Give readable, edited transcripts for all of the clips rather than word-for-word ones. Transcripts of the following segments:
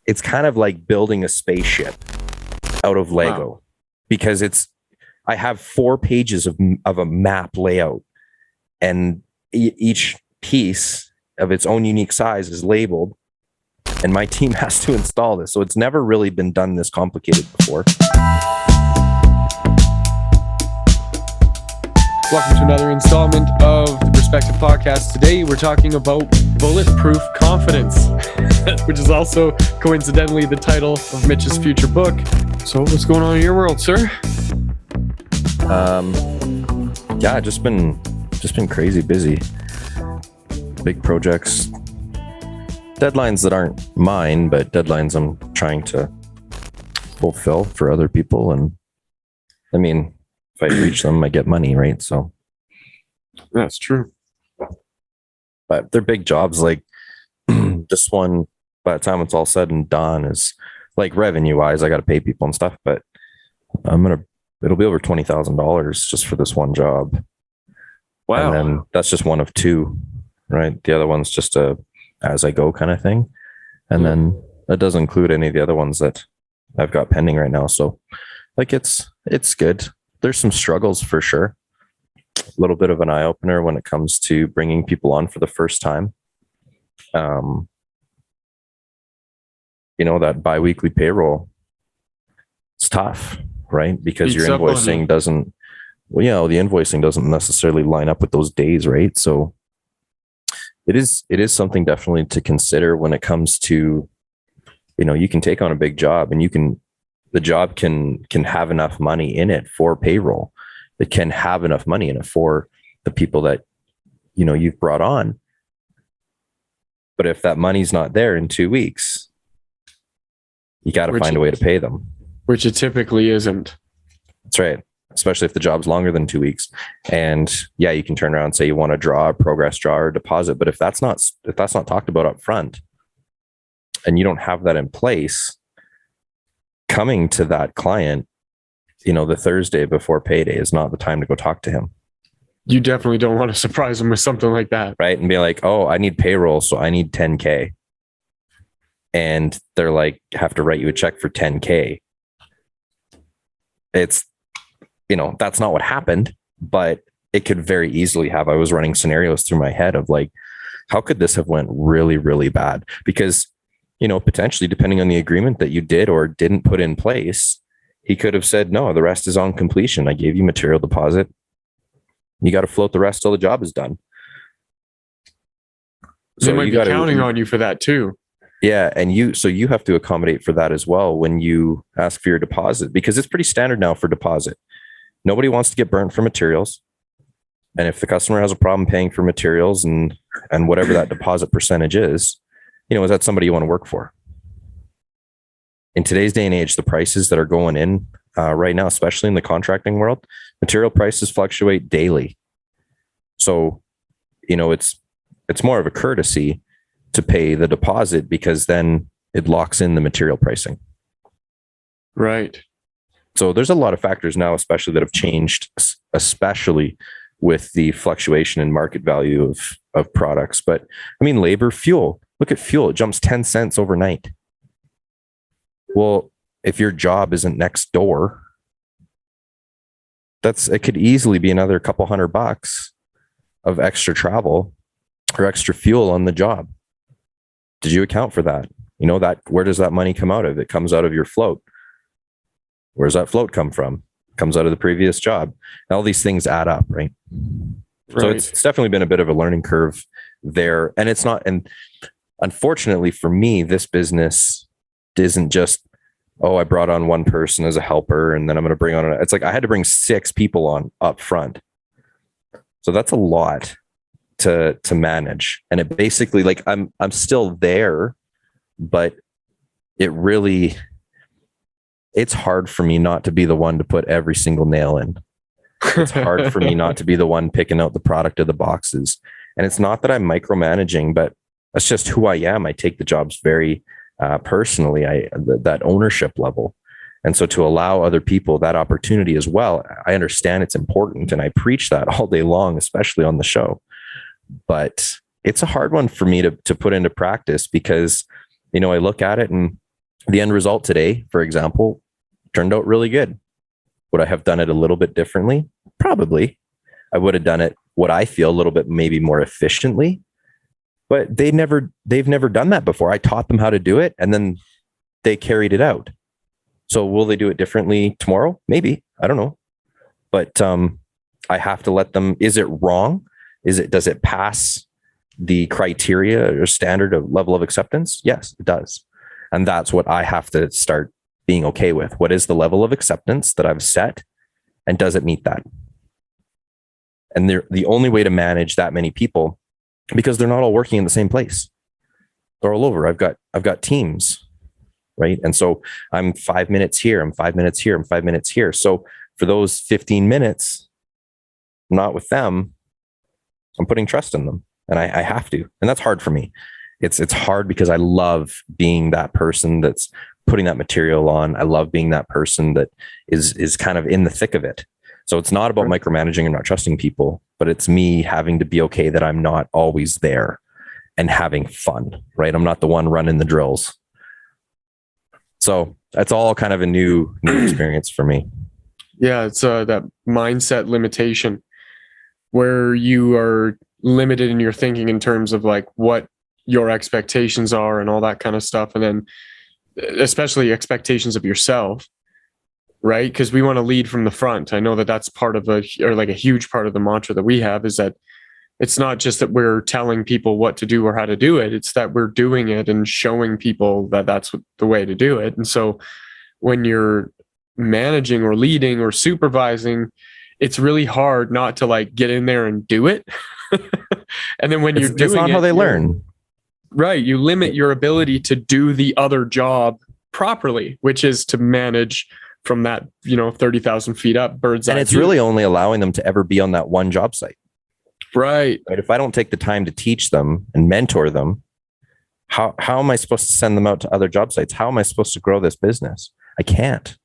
it's kind of like building a spaceship out of Lego. Wow. Because I have 4 pages of a map layout, and each piece of its own unique size is labeled, and my team has to install this. So it's never really been done this complicated before. Welcome to another installment of the Perspective Podcast. Today we're talking about Bulletproof Confidence, which is also coincidentally the title of Mitch's future book. So what's going on in your world, sir? Yeah, just been crazy busy. Big projects, deadlines that aren't mine, but deadlines I'm trying to fulfill for other people. And I mean, if I reach them, I get money, right? So That's true. but they're big jobs. Like this one, by the time it's all said and done, is like revenue wise, I got to pay people and stuff, but it'll be over $20,000 just for this one job. Wow. And then that's just one of 2, right? The other one's just a as I go kind of thing. And then that doesn't include any of the other ones that I've got pending right now. So like it's good. There's some struggles for sure. A little bit of an eye opener when it comes to bringing people on for the first time. That biweekly payroll, it's tough, right? Because your invoicing doesn't necessarily line up with those days, right? So it is something definitely to consider when it comes to, you can take on a big job and the job can have enough money in it for payroll. It can have enough money in it for the people that, you've brought on. But if that money's not there in 2 weeks, you got to find a way to pay them. Which it typically isn't. That's right. Especially if the job's longer than 2 weeks. And yeah, you can turn around and say you want to draw a progress draw or deposit. But if that's not talked about up front and you don't have that in place, coming to that client, the Thursday before payday is not the time to go talk to him. You definitely don't want to surprise them with something like that. Right. And be like, oh, I need payroll. So I need 10K. And they're like, have to write you a check for 10K. It's, that's not what happened, but it could very easily have. I was running scenarios through my head of like, how could this have went really, really bad? Because, potentially depending on the agreement that you did or didn't put in place, he could have said, no, the rest is on completion. I gave you material deposit. You got to float the rest till the job is done. They might be counting on you for that too. Yeah. And you have to accommodate for that as well when you ask for your deposit, because it's pretty standard now for deposit. Nobody wants to get burnt for materials. And if the customer has a problem paying for materials and whatever that deposit percentage is that somebody you want to work for? In today's day and age, the prices that are going in right now, especially in the contracting world, material prices fluctuate daily. So, it's more of a courtesy to pay the deposit because then it locks in the material pricing. Right. So there's a lot of factors now, especially that have changed, especially with the fluctuation in market value of products. But I mean, labor, fuel, look at fuel. It jumps 10 cents overnight. Well, if your job isn't next door, it could easily be another couple $100 of extra travel or extra fuel on the job. Did you account for that? Where does that money come out of? It comes out of your float. Where's that float come from? It comes out of the previous job. All these things add up, right? So it's definitely been a bit of a learning curve there. And it's not, and unfortunately for me, this business isn't just, I brought on one person as a helper and then I'm going to bring on, it's like I had to bring 6 people on up front. So that's a lot to manage. And it basically, like, I'm still there, but it's hard for me not to be the one to put every single nail in. It's hard for me not to be the one picking out the product of the boxes. And it's not that I'm micromanaging, but that's just who I am. I take the jobs very personally, that ownership level. And so to allow other people that opportunity as well, I understand it's important. And I preach that all day long, especially on the show. But it's a hard one for me to put into practice because, I look at it and The end result today, for example, turned out really good. Would I have done it a little bit differently? Probably. I would have done it what I feel a little bit maybe more efficiently, but they've never done that before. I taught them how to do it and then they carried it out. So will they do it differently tomorrow? Maybe. I don't know. But I have to let them. Is it wrong? Does it pass the criteria or standard of level of acceptance? Yes, it does. And that's what I have to start being okay with. What is the level of acceptance that I've set? And does it meet that? And the only way to manage that many people, because they're not all working in the same place. They're all over. I've got teams, right? And so I'm 5 minutes here, I'm 5 minutes here, I'm 5 minutes here. So for those 15 minutes, I'm not with them, I'm putting trust in them. And I have to. And that's hard for me. It's hard because I love being that person that's putting that material on. I love being that person that is kind of in the thick of it. So it's not about micromanaging and not trusting people, but it's me having to be okay that I'm not always there and having fun, right? I'm not the one running the drills. So that's all kind of a new experience for me. Yeah, it's that mindset limitation where you are limited in your thinking in terms of like what your expectations are and all that kind of stuff. And then especially expectations of yourself, right? Because we want to lead from the front. I know that that's part of a huge part of the mantra that we have, is that it's not just that we're telling people what to do or how to do it. It's that we're doing it and showing people that that's the way to do it. And so when you're managing or leading or supervising, it's really hard not to like get in there and do it. And then when you're doing it's not how they learn. Right. You limit your ability to do the other job properly, which is to manage from that, 30,000 feet up, bird's eye view. And it's really only allowing them to ever be on that one job site. Right. If I don't take the time to teach them and mentor them, how am I supposed to send them out to other job sites? How am I supposed to grow this business? I can't.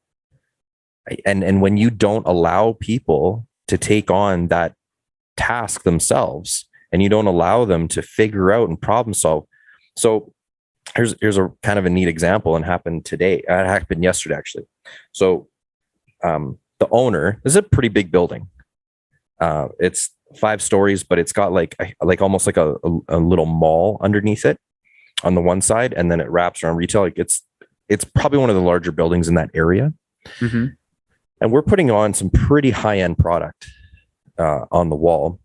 And when you don't allow people to take on that task themselves, and you don't allow them to figure out and problem solve. So here's a kind of a neat example, and happened today. It happened yesterday, actually. So the owner, this is a pretty big building. It's 5 stories, but it's got like almost like a little mall underneath it on the one side, and then it wraps around retail. Like it's probably one of the larger buildings in that area. Mm-hmm. And we're putting on some pretty high-end product on the wall.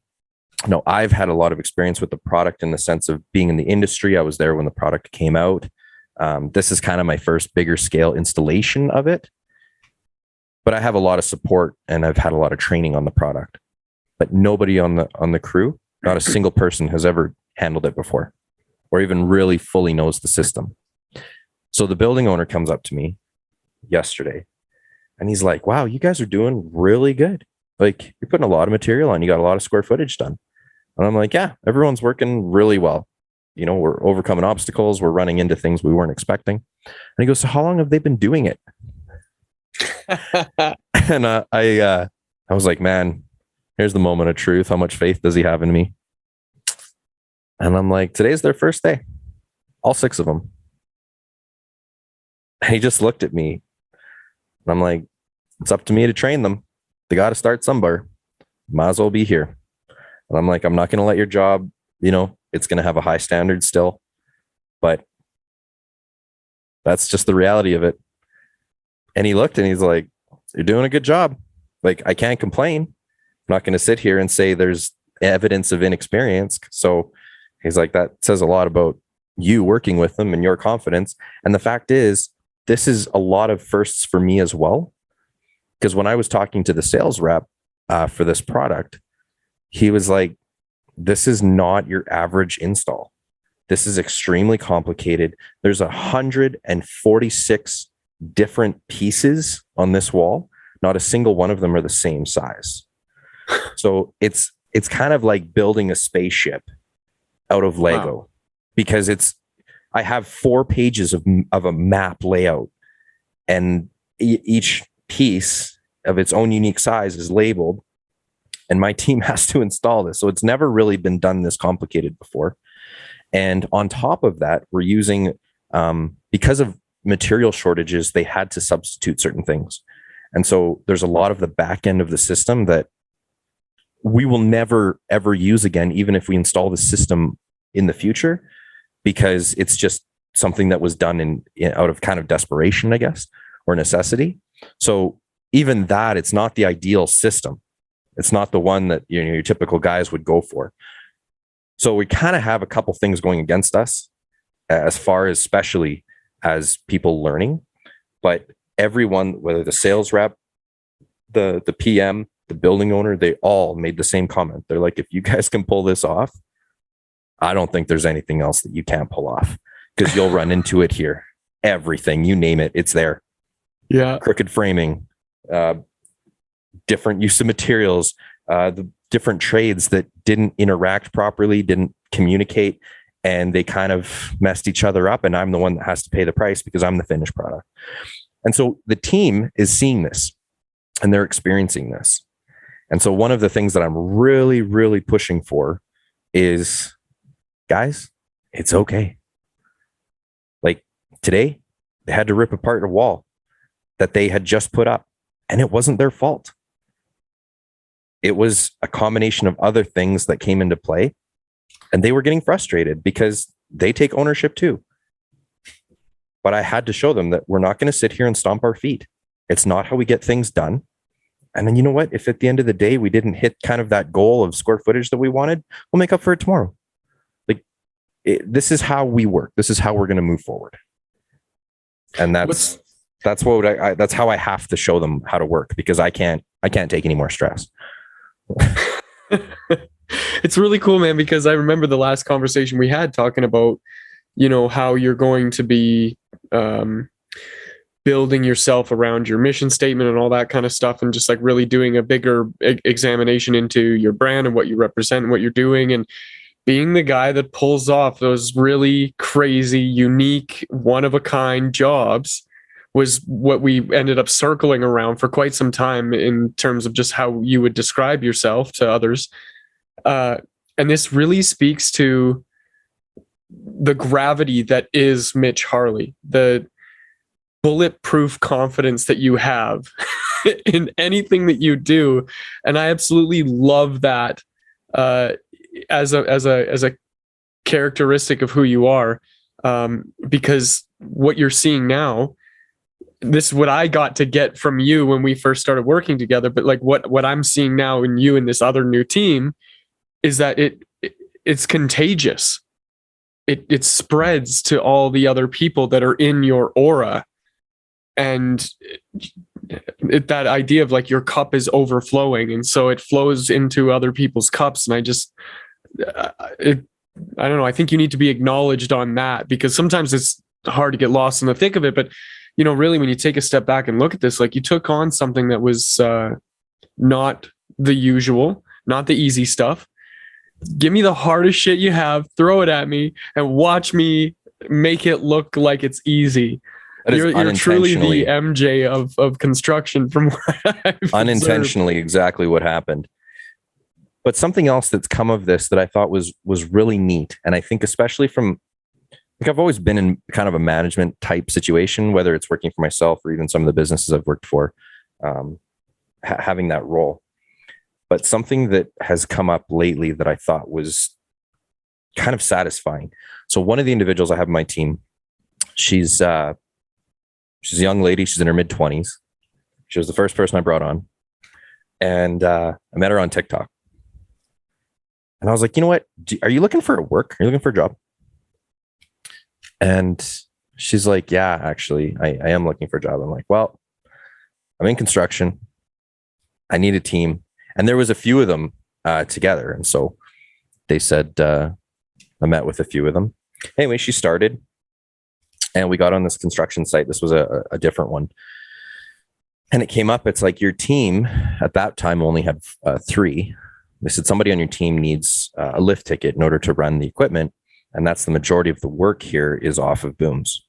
No, I've had a lot of experience with the product in the sense of being in the industry. I was there when the product came out. This is kind of my first bigger scale installation of it, but I have a lot of support and I've had a lot of training on the product, but nobody on the crew, not a single person has ever handled it before or even really fully knows the system. So the building owner comes up to me yesterday and he's like, wow, you guys are doing really good. Like, you're putting a lot of material on, you got a lot of square footage done. And I'm like, yeah, everyone's working really well. We're overcoming obstacles. We're running into things we weren't expecting. And he goes, so how long have they been doing it? And I was like, man, here's the moment of truth. How much faith does he have in me? And I'm like, today's their first day. All 6 of them. And he just looked at me. And I'm like, it's up to me to train them. They got to start somewhere. Might as well be here. And I'm like, I'm not going to let your job, it's going to have a high standard still, but that's just the reality of it. And he looked and he's like, you're doing a good job. Like, I can't complain. I'm not going to sit here and say there's evidence of inexperience. So he's like, that says a lot about you working with them and your confidence. And the fact is, this is a lot of firsts for me as well. Because when I was talking to the sales rep for this product, he was like, this is not your average install. This is extremely complicated. There's 146 different pieces on this wall. Not a single one of them are the same size. So it's kind of like building a spaceship out of Lego. Wow. Because I have 4 pages of a map layout, and each piece of its own unique size is labeled, and my team has to install this. So it's never really been done this complicated before. And on top of that, we're using, because of, material shortages, they had to substitute certain things. And so there's a lot of the back end of the system that we will never, ever use again, even if we install the system in the future, because it's just something that was done out of kind of desperation, I guess, or necessity. So even that, it's not the ideal system. It's not the one that your typical guys would go for. So we kind of have a couple things going against us as far as especially as people learning, but everyone, whether the sales rep, the PM, the building owner, they all made the same comment. They're like, if you guys can pull this off, I don't think there's anything else that you can't pull off, because you'll run into it here. Everything, you name it, it's there. Yeah. Crooked framing, different use of materials, the different trades that didn't interact properly, didn't communicate, and they kind of messed each other up. And I'm the one that has to pay the price because I'm the finished product. And so the team is seeing this and they're experiencing this. And so one of the things that I'm really, really pushing for is, guys, it's okay. Like today, they had to rip apart a wall that they had just put up, and it wasn't their fault. It was a combination of other things that came into play, and they were getting frustrated because they take ownership too. But I had to show them that we're not going to sit here and stomp our feet. It's not how we get things done. And then you know what? If at the end of the day, we didn't hit kind of that goal of square footage that we wanted, we'll make up for it tomorrow. Like this is how we work. This is how we're going to move forward. And that's how I have to show them how to work, because I can't take any more stress. It's really cool, man, because I remember the last conversation we had talking about, how you're going to be building yourself around your mission statement and all that kind of stuff, and just like really doing a bigger examination into your brand and what you represent and what you're doing, and being the guy that pulls off those really crazy, unique, one-of-a-kind jobs was what we ended up circling around for quite some time in terms of just how you would describe yourself to others. And this really speaks to the gravity that is Mitch Harley, the bulletproof confidence that you have in anything that you do. And I absolutely love that as a characteristic of who you are, because what you're seeing now, this is what I got to get from you when we first started working together. But like what I'm seeing now in you and this other new team is that it's contagious. It spreads to all the other people that are in your aura. And that idea of like your cup is overflowing, and so it flows into other people's cups. And I don't know, I think you need to be acknowledged on that, because sometimes it's hard to get lost in the thick of it. But really, when you take a step back and look at this, like you took on something that was not the usual, not the easy stuff. Give me the hardest shit you have, throw it at me, and watch me make it look like it's easy. You're truly the MJ of construction, from what I've unintentionally observed. Exactly what happened. But something else that's come of this that I thought was really neat, and I think especially from, like, I've always been in kind of a management type situation, whether it's working for myself or even some of the businesses I've worked for, having that role. But something that has come up lately that I thought was kind of satisfying. So one of the individuals I have on my team, she's a young lady. She's in her mid-20s. She was the first person I brought on. And I met her on TikTok. And I was like, you know what? Are you looking for work? Are you looking for a job? And she's like, yeah, actually, I am looking for a job. I'm like, well, I'm in construction. I need a team. And there was a few of them together. And so they said, I met with a few of them. Anyway, she started. And we got on this construction site. This was a different one. And it came up. It's like, your team at that time only had 3. They said somebody on your team needs a lift ticket in order to run the equipment. And that's the majority of the work here is off of booms.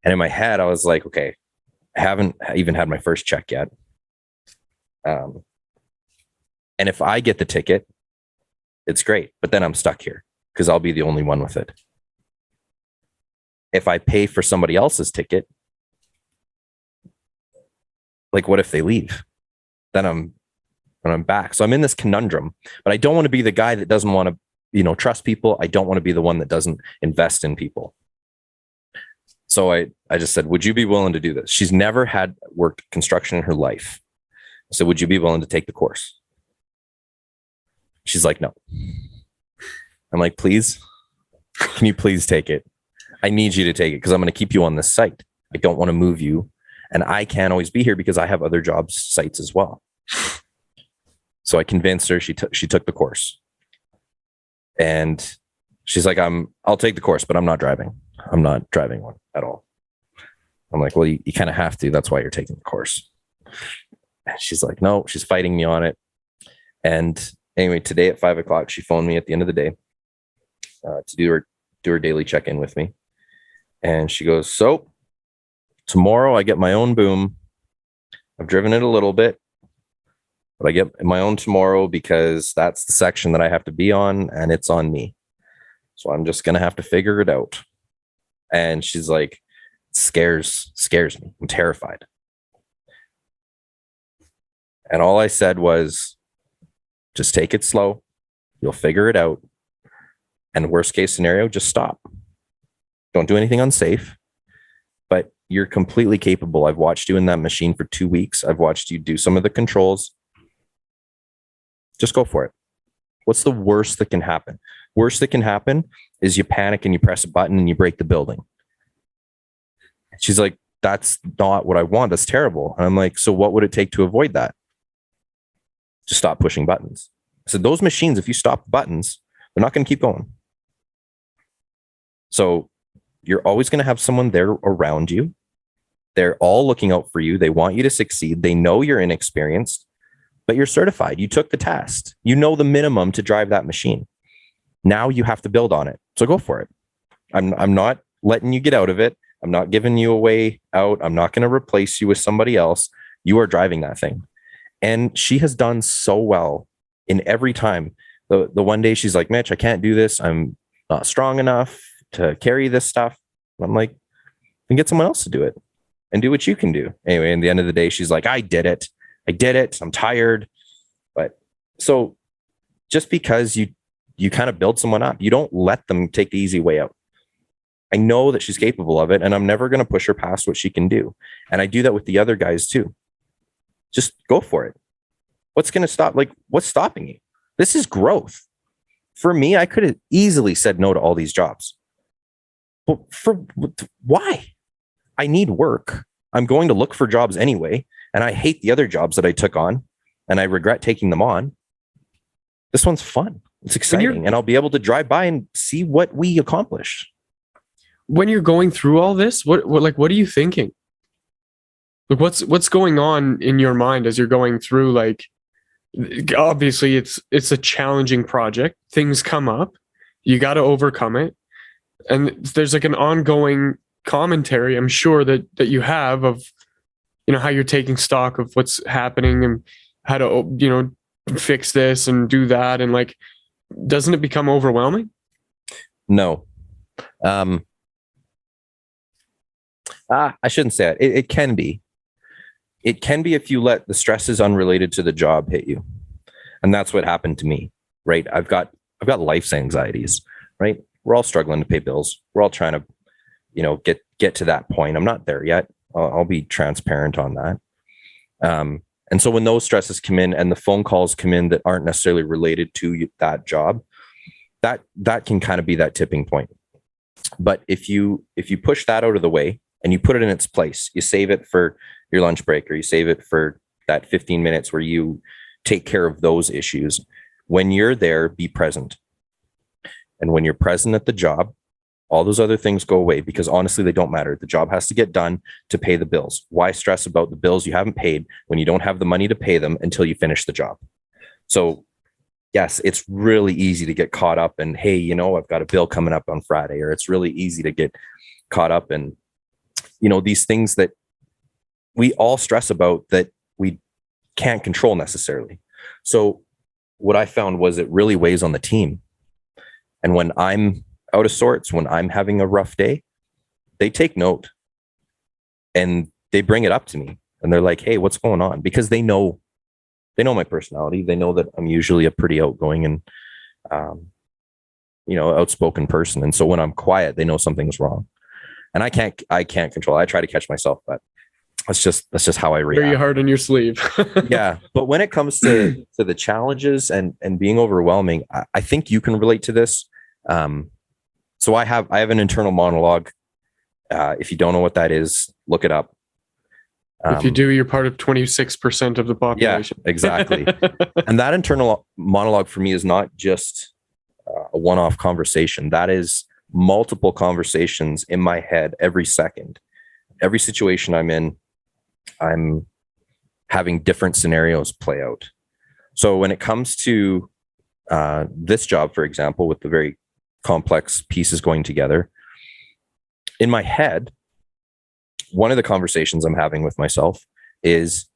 And in my head, I was like, okay, I haven't even had my first check yet. And if I get the ticket, it's great. But then I'm stuck here because I'll be the only one with it. if I pay for somebody else's ticket, like what if they leave? Then I'm back. So I'm in this conundrum, but I don't want to be the guy that doesn't want to, trust people. I don't want to be the one that doesn't invest in people. So I just said, would you be willing to do this? She's never had worked construction in her life. So would you be willing to take the course? She's like, no. I'm like, please, can you please take it? I need you to take it because I'm going to keep you on this site. I don't want to move you. And I can't always be here because I have other jobs sites as well. So I convinced her. She took the course. And she's like, I'll take the course, but I'm not driving. I'm not driving one at all. I'm like, well, you kind of have to. That's why you're taking the course. And she's like, no, she's fighting me on it. And anyway, today at 5:00, she phoned me at the end of the day to do her daily check-in with me. And she goes, so tomorrow I get my own boom. I've driven it a little bit, but I get my own tomorrow because that's the section that I have to be on and it's on me. So I'm just going to have to figure it out. And she's like, scares me. I'm terrified. And all I said was, just take it slow. You'll figure it out. And worst case scenario, just stop. Don't do anything unsafe. But you're completely capable. I've watched you in that machine for 2 weeks. I've watched you do some of the controls. Just go for it. What's the worst that can happen? Worst that can happen is you panic and you press a button and you break the building. She's like, that's not what I want. That's terrible. And I'm like, so what would it take to avoid that? Just stop pushing buttons. I said, those machines, if you stop the buttons, they're not going to keep going. So you're always going to have someone there around you. They're all looking out for you. They want you to succeed. They know you're inexperienced, but you're certified. You took the test. You know the minimum to drive that machine. Now you have to build on it. So go for it. I'm not letting you get out of it. I'm not giving you a way out. I'm not going to replace you with somebody else. You are driving that thing. And she has done so well in every time. The one day she's like, Mitch, I can't do this. I'm not strong enough to carry this stuff. I'm like, then get someone else to do it and do what you can do. Anyway, in the end of the day, she's like, I did it. I'm tired. But so just because you kind of build someone up, you don't let them take the easy way out. I know that she's capable of it, and I'm never going to push her past what she can do. And I do that with the other guys too. Just go for it. What's going to stop? Like, what's stopping you? This is growth. For me, I could have easily said no to all these jobs. But why? I need work. I'm going to look for jobs anyway. And I hate the other jobs that I took on, and I regret taking them on. This one's fun. It's exciting. And I'll be able to drive by and see what we accomplished. When you're going through all this, what are you thinking? Like, what's going on in your mind as you're going through? Like, obviously it's a challenging project. Things come up, you got to overcome it. And there's like an ongoing commentary, I'm sure that you have of, how you're taking stock of what's happening and how to, fix this and do that. And like, doesn't it become overwhelming? No. I shouldn't say it. It can be. It can be if you let the stresses unrelated to the job hit you. And that's what happened to me, right? I've got life's anxieties, right? We're all struggling to pay bills. We're all trying to, get to that point. I'm not there yet. I'll be transparent on that. And so when those stresses come in and the phone calls come in that aren't necessarily related to that job, that can kind of be that tipping point. But if you push that out of the way and you put it in its place, you save it for your lunch break, or you save it for that 15 minutes where you take care of those issues. When you're there, be present. And when you're present at the job, all those other things go away, because honestly, they don't matter. The job has to get done to pay the bills. Why stress about the bills you haven't paid when you don't have the money to pay them until you finish the job? So yes, it's really easy to get caught up in, hey, I've got a bill coming up on Friday, or it's really easy to get caught up in, these things that we all stress about that we can't control necessarily. So what I found was it really weighs on the team. And when I'm out of sorts, when I'm having a rough day, they take note and they bring it up to me and they're like, hey, what's going on? Because they know my personality. They know that I'm usually a pretty outgoing and, outspoken person. And so when I'm quiet, they know something's wrong, and I can't control it. I try to catch myself, but that's just how I react. Very hard on your sleeve. Yeah. But when it comes to the challenges and being overwhelming, I think you can relate to this. So I have an internal monologue. If you don't know what that is, look it up. If you do, you're part of 26% of the population. Yeah, exactly. And that internal monologue for me is not just a one-off conversation. That is multiple conversations in my head every second. Every situation I'm in, I'm having different scenarios play out. So when it comes to this job, for example, with the very complex pieces going together, in my head, one of the conversations I'm having with myself is,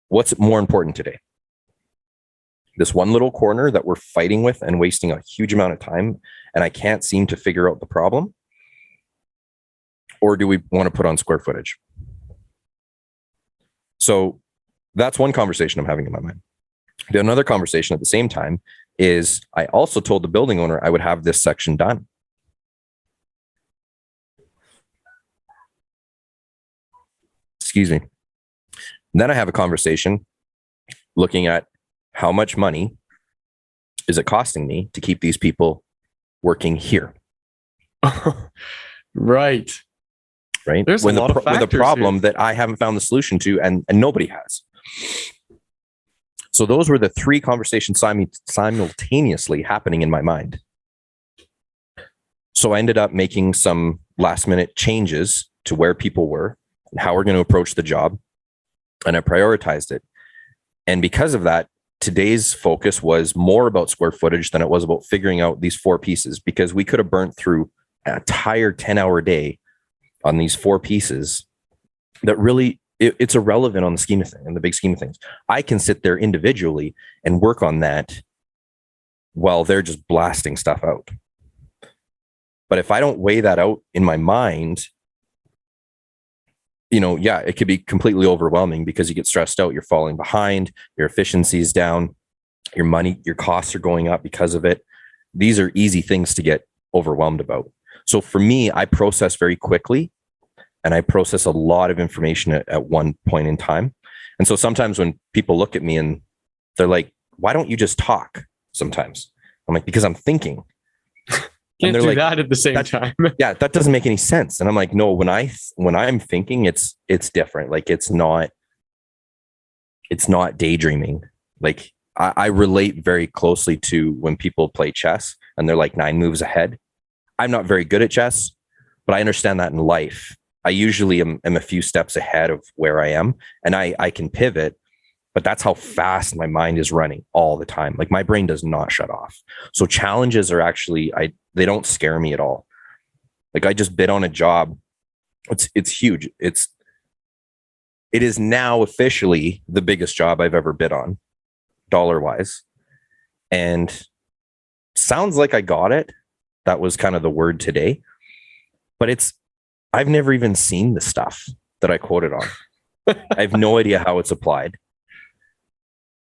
what's more important today? This one little corner that we're fighting with and wasting a huge amount of time, and I can't seem to figure out the problem? Or do we want to put on square footage? So that's one conversation I'm having in my mind. The another conversation at the same time is, I also told the building owner I would have this section done. Excuse me. And then I have a conversation looking at how much money is it costing me to keep these people working here. Right. There's when a lot of factors with a problem here that I haven't found the solution to, and nobody has. So those were the three conversations simultaneously happening in my mind. So I ended up making some last minute changes to where people were and how we're going to approach the job. And I prioritized it. And because of that, today's focus was more about square footage than it was about figuring out these four pieces, because we could have burnt through an entire 10-hour day on these four pieces that really, it's irrelevant on the scheme of things, in the big scheme of things. I can sit there individually and work on that while they're just blasting stuff out. But if I don't weigh that out in my mind, it could be completely overwhelming because you get stressed out. You're falling behind, your efficiency is down, your costs are going up because of it. These are easy things to get overwhelmed about. So for me, I process very quickly, and I process a lot of information at one point in time. And so sometimes when people look at me and they're like, why don't you just talk? Sometimes I'm like, because I'm thinking. Can't do that at the same time. Yeah, that doesn't make any sense. And I'm like, no, when I'm thinking, it's different. Like it's not daydreaming. Like I relate very closely to when people play chess and they're like 9 moves ahead. I'm not very good at chess, but I understand that in life. I usually am a few steps ahead of where I am, and I can pivot, but that's how fast my mind is running all the time. Like my brain does not shut off. So challenges are actually, they don't scare me at all. Like I just bid on a job. It's huge. It is now officially the biggest job I've ever bid on, dollar wise. And sounds like I got it. That was kind of the word today, but I've never even seen the stuff that I quoted on. I have no idea how it's applied,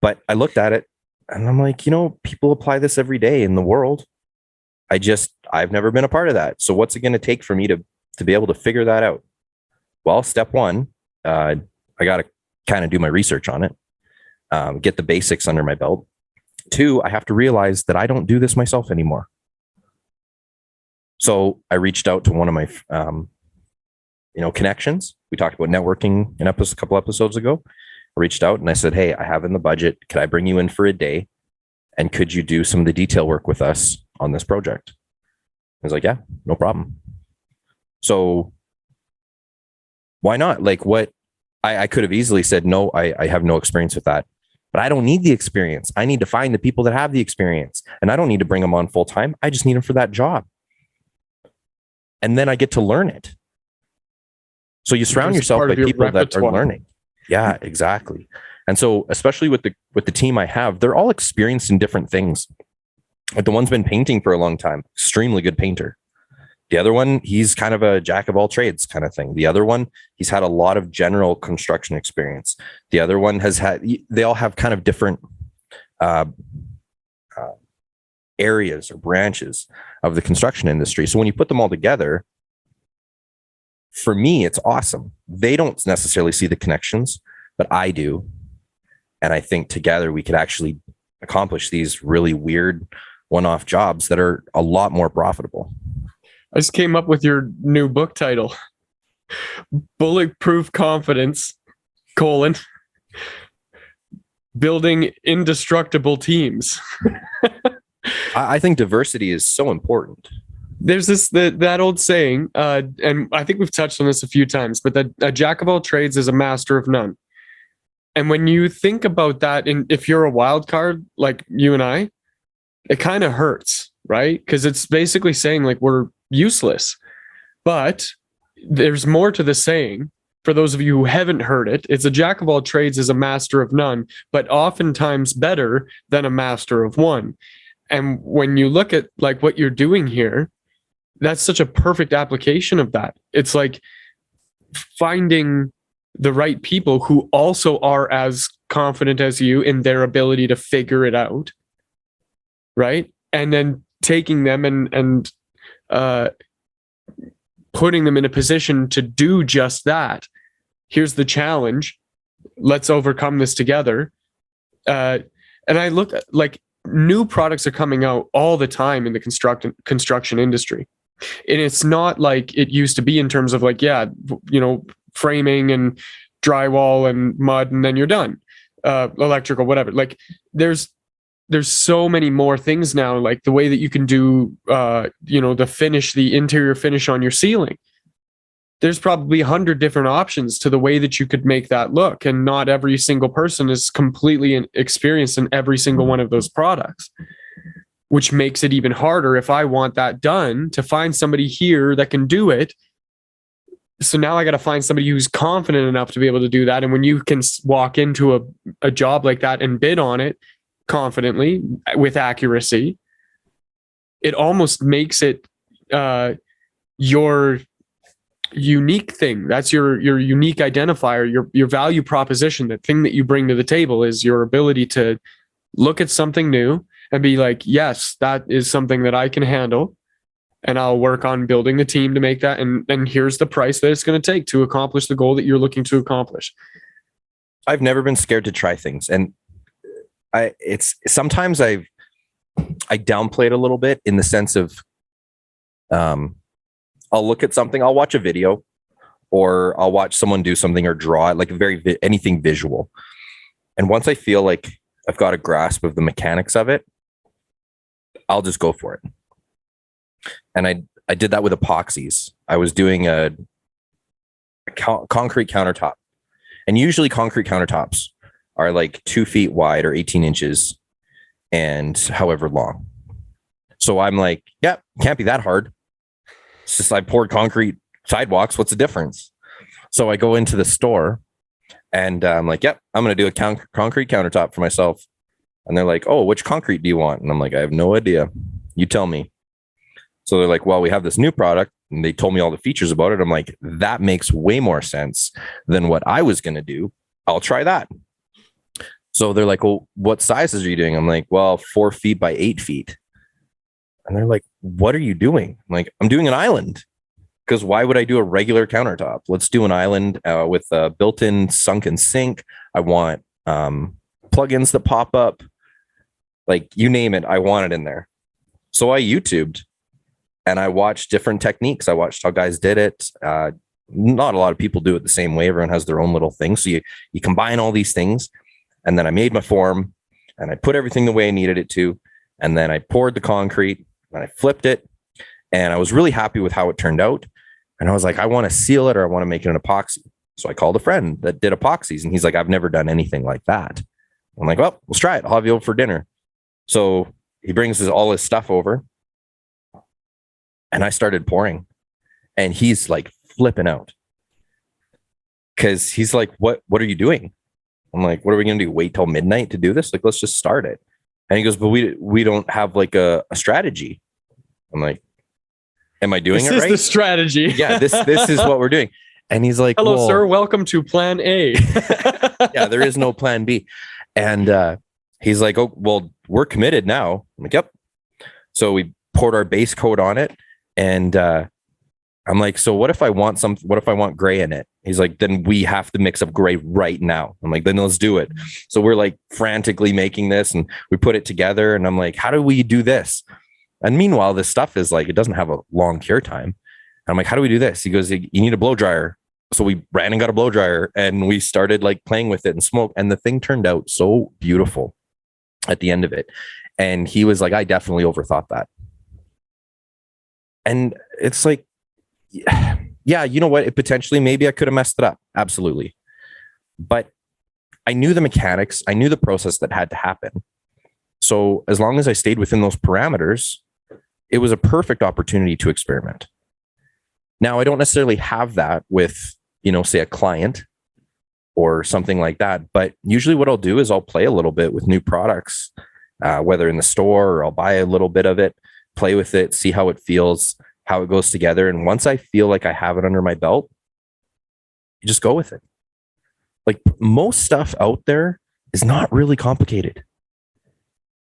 but I looked at it and I'm like, people apply this every day in the world. I've never been a part of that. So what's it going to take for me to be able to figure that out? Well, step one, I got to kind of do my research on it, get the basics under my belt. 2, I have to realize that I don't do this myself anymore. So I reached out to one of my, connections. We talked about networking a couple episodes ago. I reached out and I said, hey, I have in the budget. Could I bring you in for a day? And could you do some of the detail work with us on this project? I was like, yeah, no problem. So why not? Like I could have easily said, no, I have no experience with that, but I don't need the experience. I need to find the people that have the experience, and I don't need to bring them on full time. I just need them for that job. And then I get to learn it. So you surround yourself by people that are learning. Yeah, exactly. And so, especially with the team I have, they're all experienced in different things. Like the one's been painting for a long time, extremely good painter. The other one, he's kind of a jack of all trades kind of thing. The other one, he's had a lot of general construction experience. The other one they all have kind of different areas or branches of the construction industry. So when you put them all together, for me, it's awesome. They don't necessarily see the connections, but I do. And I think together we could actually accomplish these really weird one-off jobs that are a lot more profitable. I just came up with your new book title. Bulletproof Confidence, building indestructible teams. I think diversity is so important. There's that old saying, and I think we've touched on this a few times, but that a jack of all trades is a master of none. And when you think about that, and if you're a wild card like you and I, it kind of hurts, right? Because it's basically saying like we're useless. But there's more to the saying. For those of you who haven't heard it, it's a jack of all trades is a master of none, but oftentimes better than a master of one. And when you look at like what you're doing here, that's such a perfect application of that. It's like finding the right people who also are as confident as you in their ability to figure it out, right? And then taking them and putting them in a position to do just that. Here's the challenge. Let's overcome this together. And I look at like new products are coming out all the time in the construction industry. And it's not like it used to be in terms of like, framing and drywall and mud, and then you're done. Electrical, whatever. Like there's so many more things now, like the way that you can do, the interior finish on your ceiling. There's probably 100 different options to the way that you could make that look. And not every single person is completely experienced in every single one of those products, which makes it even harder if I want that done to find somebody here that can do it. So now I got to find somebody who's confident enough to be able to do that. And when you can walk into a job like that and bid on it confidently with accuracy, it almost makes it your unique thing. That's your unique identifier, your value proposition. The thing that you bring to the table is your ability to look at something new and be like, yes, that is something that I can handle. And I'll work on building the team to make that. And here's the price that it's going to take to accomplish the goal that you're looking to accomplish. I've never been scared to try things. And sometimes I downplay it a little bit in the sense of, I'll look at something, I'll watch a video, or I'll watch someone do something or draw it, like anything visual. And once I feel like I've got a grasp of the mechanics of it, I'll just go for it. And I did that with epoxies. I was doing a concrete countertop. And usually concrete countertops are like 2 feet wide or 18 inches and however long. So I'm like, yeah, can't be that hard. It's just I poured concrete sidewalks. What's the difference? So I go into the store and I'm like, yep, I'm going to do a concrete countertop for myself. And they're like, oh, which concrete do you want? And I'm like, I have no idea. You tell me. So they're like, well, we have this new product. And they told me all the features about it. I'm like, that makes way more sense than what I was going to do. I'll try that. So they're like, well, what sizes are you doing? I'm like, well, 4 feet by 8 feet. And they're like, what are you doing? I'm like, I'm doing an island. Because why would I do a regular countertop? Let's do an island with a built-in sunken sink. I want plugins that pop up. Like you name it, I want it in there. So I YouTubed and I watched different techniques. I watched how guys did it. Not a lot of people do it the same way. Everyone has their own little thing. So you combine all these things. And then I made my form and I put everything the way I needed it to. And then I poured the concrete and I flipped it. And I was really happy with how it turned out. And I was like, I want to seal it or I want to make it an epoxy. So I called a friend that did epoxies and he's like, I've never done anything like that. I'm like, well, let's try it. I'll have you over for dinner. So he brings all his stuff over and I started pouring and he's like flipping out because he's like, what are you doing? I'm like, what are we going to do? Wait till midnight to do this? Like, let's just start it. And he goes, but we don't have like a strategy. I'm like, Am I doing this it is right? the strategy. Yeah, this is what we're doing. And he's like, hello, well, sir. Welcome to plan A. yeah, there is no plan B. And he's like, oh, well, we're committed now. I'm like, yep. So we poured our base coat on it. And I'm like, so what if I want gray in it? He's like, then we have to mix up gray right now. I'm like, then let's do it. So we're like frantically making this and we put it together. And I'm like, how do we do this? And meanwhile, this stuff is like, it doesn't have a long cure time. And I'm like, how do we do this? He goes, you need a blow dryer. So we ran and got a blow dryer and we started like playing with it and smoke. And the thing turned out so beautiful at the end of it. And he was like, I definitely overthought that. And it's like, yeah, you know what? It potentially, maybe I could have messed it up. Absolutely. But I knew the mechanics. I knew the process that had to happen. So as long as I stayed within those parameters, it was a perfect opportunity to experiment. Now, I don't necessarily have that with, say a client or something like that. But usually what I'll do is I'll play a little bit with new products, whether in the store or I'll buy a little bit of it, play with it, see how it feels, how it goes together. And once I feel like I have it under my belt, you just go with it. Like most stuff out there is not really complicated.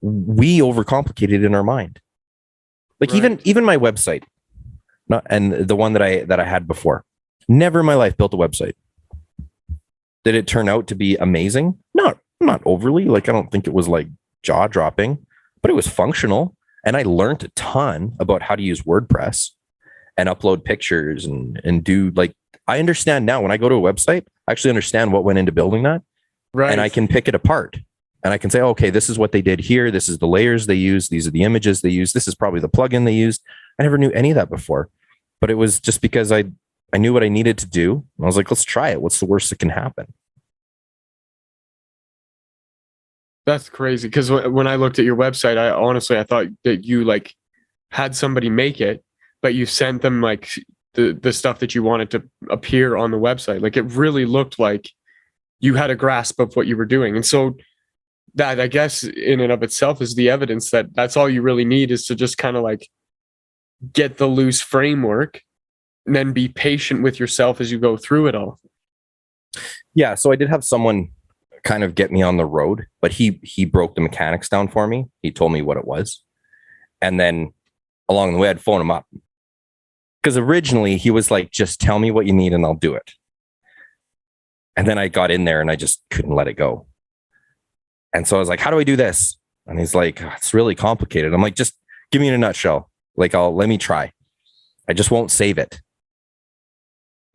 We overcomplicate it in our mind. Like Right. even my website, and the one that I had before, never in my life built a website. Did it turn out to be amazing? Not overly. Like I don't think it was like jaw dropping, but it was functional. And I learned a ton about how to use WordPress and upload pictures and do like, I understand now when I go to a website, I actually understand what went into building that. Right. And I can pick it apart and I can say, okay, this is what they did here. This is the layers they used. These are the images they used. This is probably the plugin they used. I never knew any of that before, but it was just because I knew what I needed to do. I was like, let's try it. What's the worst that can happen? That's crazy. Because when I looked at your website, I thought that you like had somebody make it, but you sent them like the stuff that you wanted to appear on the website. Like it really looked like you had a grasp of what you were doing. And so that, I guess, in and of itself is the evidence that that's all you really need is to just kind of like get the loose framework and then be patient with yourself as you go through it all. Yeah. So I did have someone kind of get me on the road, but he broke the mechanics down for me. He told me what it was. And then along the way, I'd phone him up. Because originally he was like, just tell me what you need and I'll do it. And then I got in there and I just couldn't let it go. And so I was like, how do I do this? And he's like, it's really complicated. I'm like, just give me in a nutshell. Like, let me try. I just won't save it.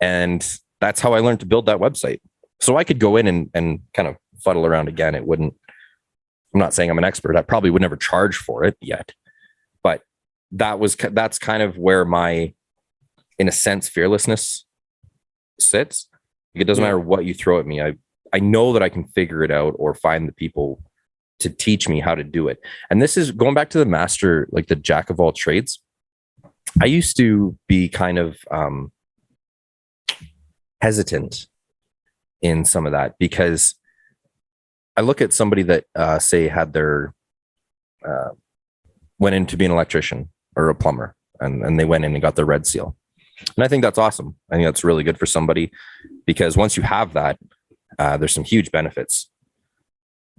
And that's how I learned to build that website. So I could go in and kind of fuddle around again. It wouldn't, I'm not saying I'm an expert. I probably would never charge for it yet, but that's kind of where my, in a sense, fearlessness sits. It doesn't matter what you throw at me. I know that I can figure it out or find the people to teach me how to do it. And this is going back to the master, like the jack of all trades. I used to be kind of hesitant in some of that because I look at somebody that say had their went into being an electrician or a plumber and they went in and got their red seal. And I think that's awesome. I think that's really good for somebody because once you have that, there's some huge benefits.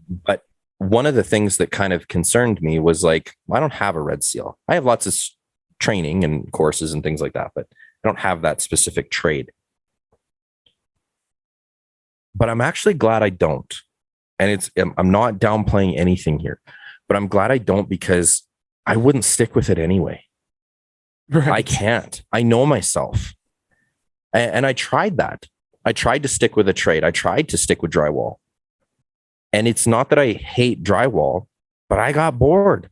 But one of the things that kind of concerned me was like, I don't have a red seal. I have lots of training and courses and things like that, but I don't have that specific trade. But I'm actually glad I don't. And I'm not downplaying anything here, but I'm glad I don't because I wouldn't stick with it anyway. Right. I can't. I know myself. And I tried that. I tried to stick with a trade. I tried to stick with drywall. And it's not that I hate drywall, but I got bored.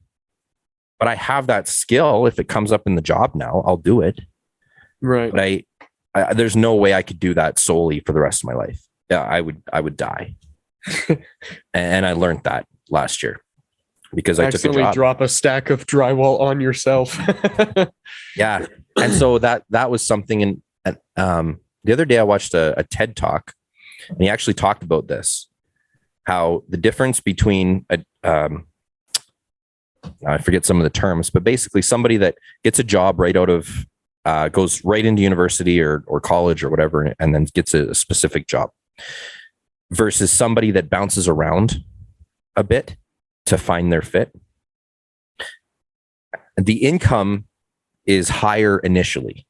But I have that skill. If it comes up in the job now, I'll do it. Right. But there's no way I could do that solely for the rest of my life. Yeah, I would die. And I learned that last year because I took a job. Drop a stack of drywall on yourself. Yeah. And so that was something. The other day I watched a TED talk and he actually talked about this, how the difference between I forget some of the terms, but basically somebody that gets a job right out of goes right into university or college or whatever, and then gets a specific job, versus somebody that bounces around a bit to find their fit. The income is higher initially,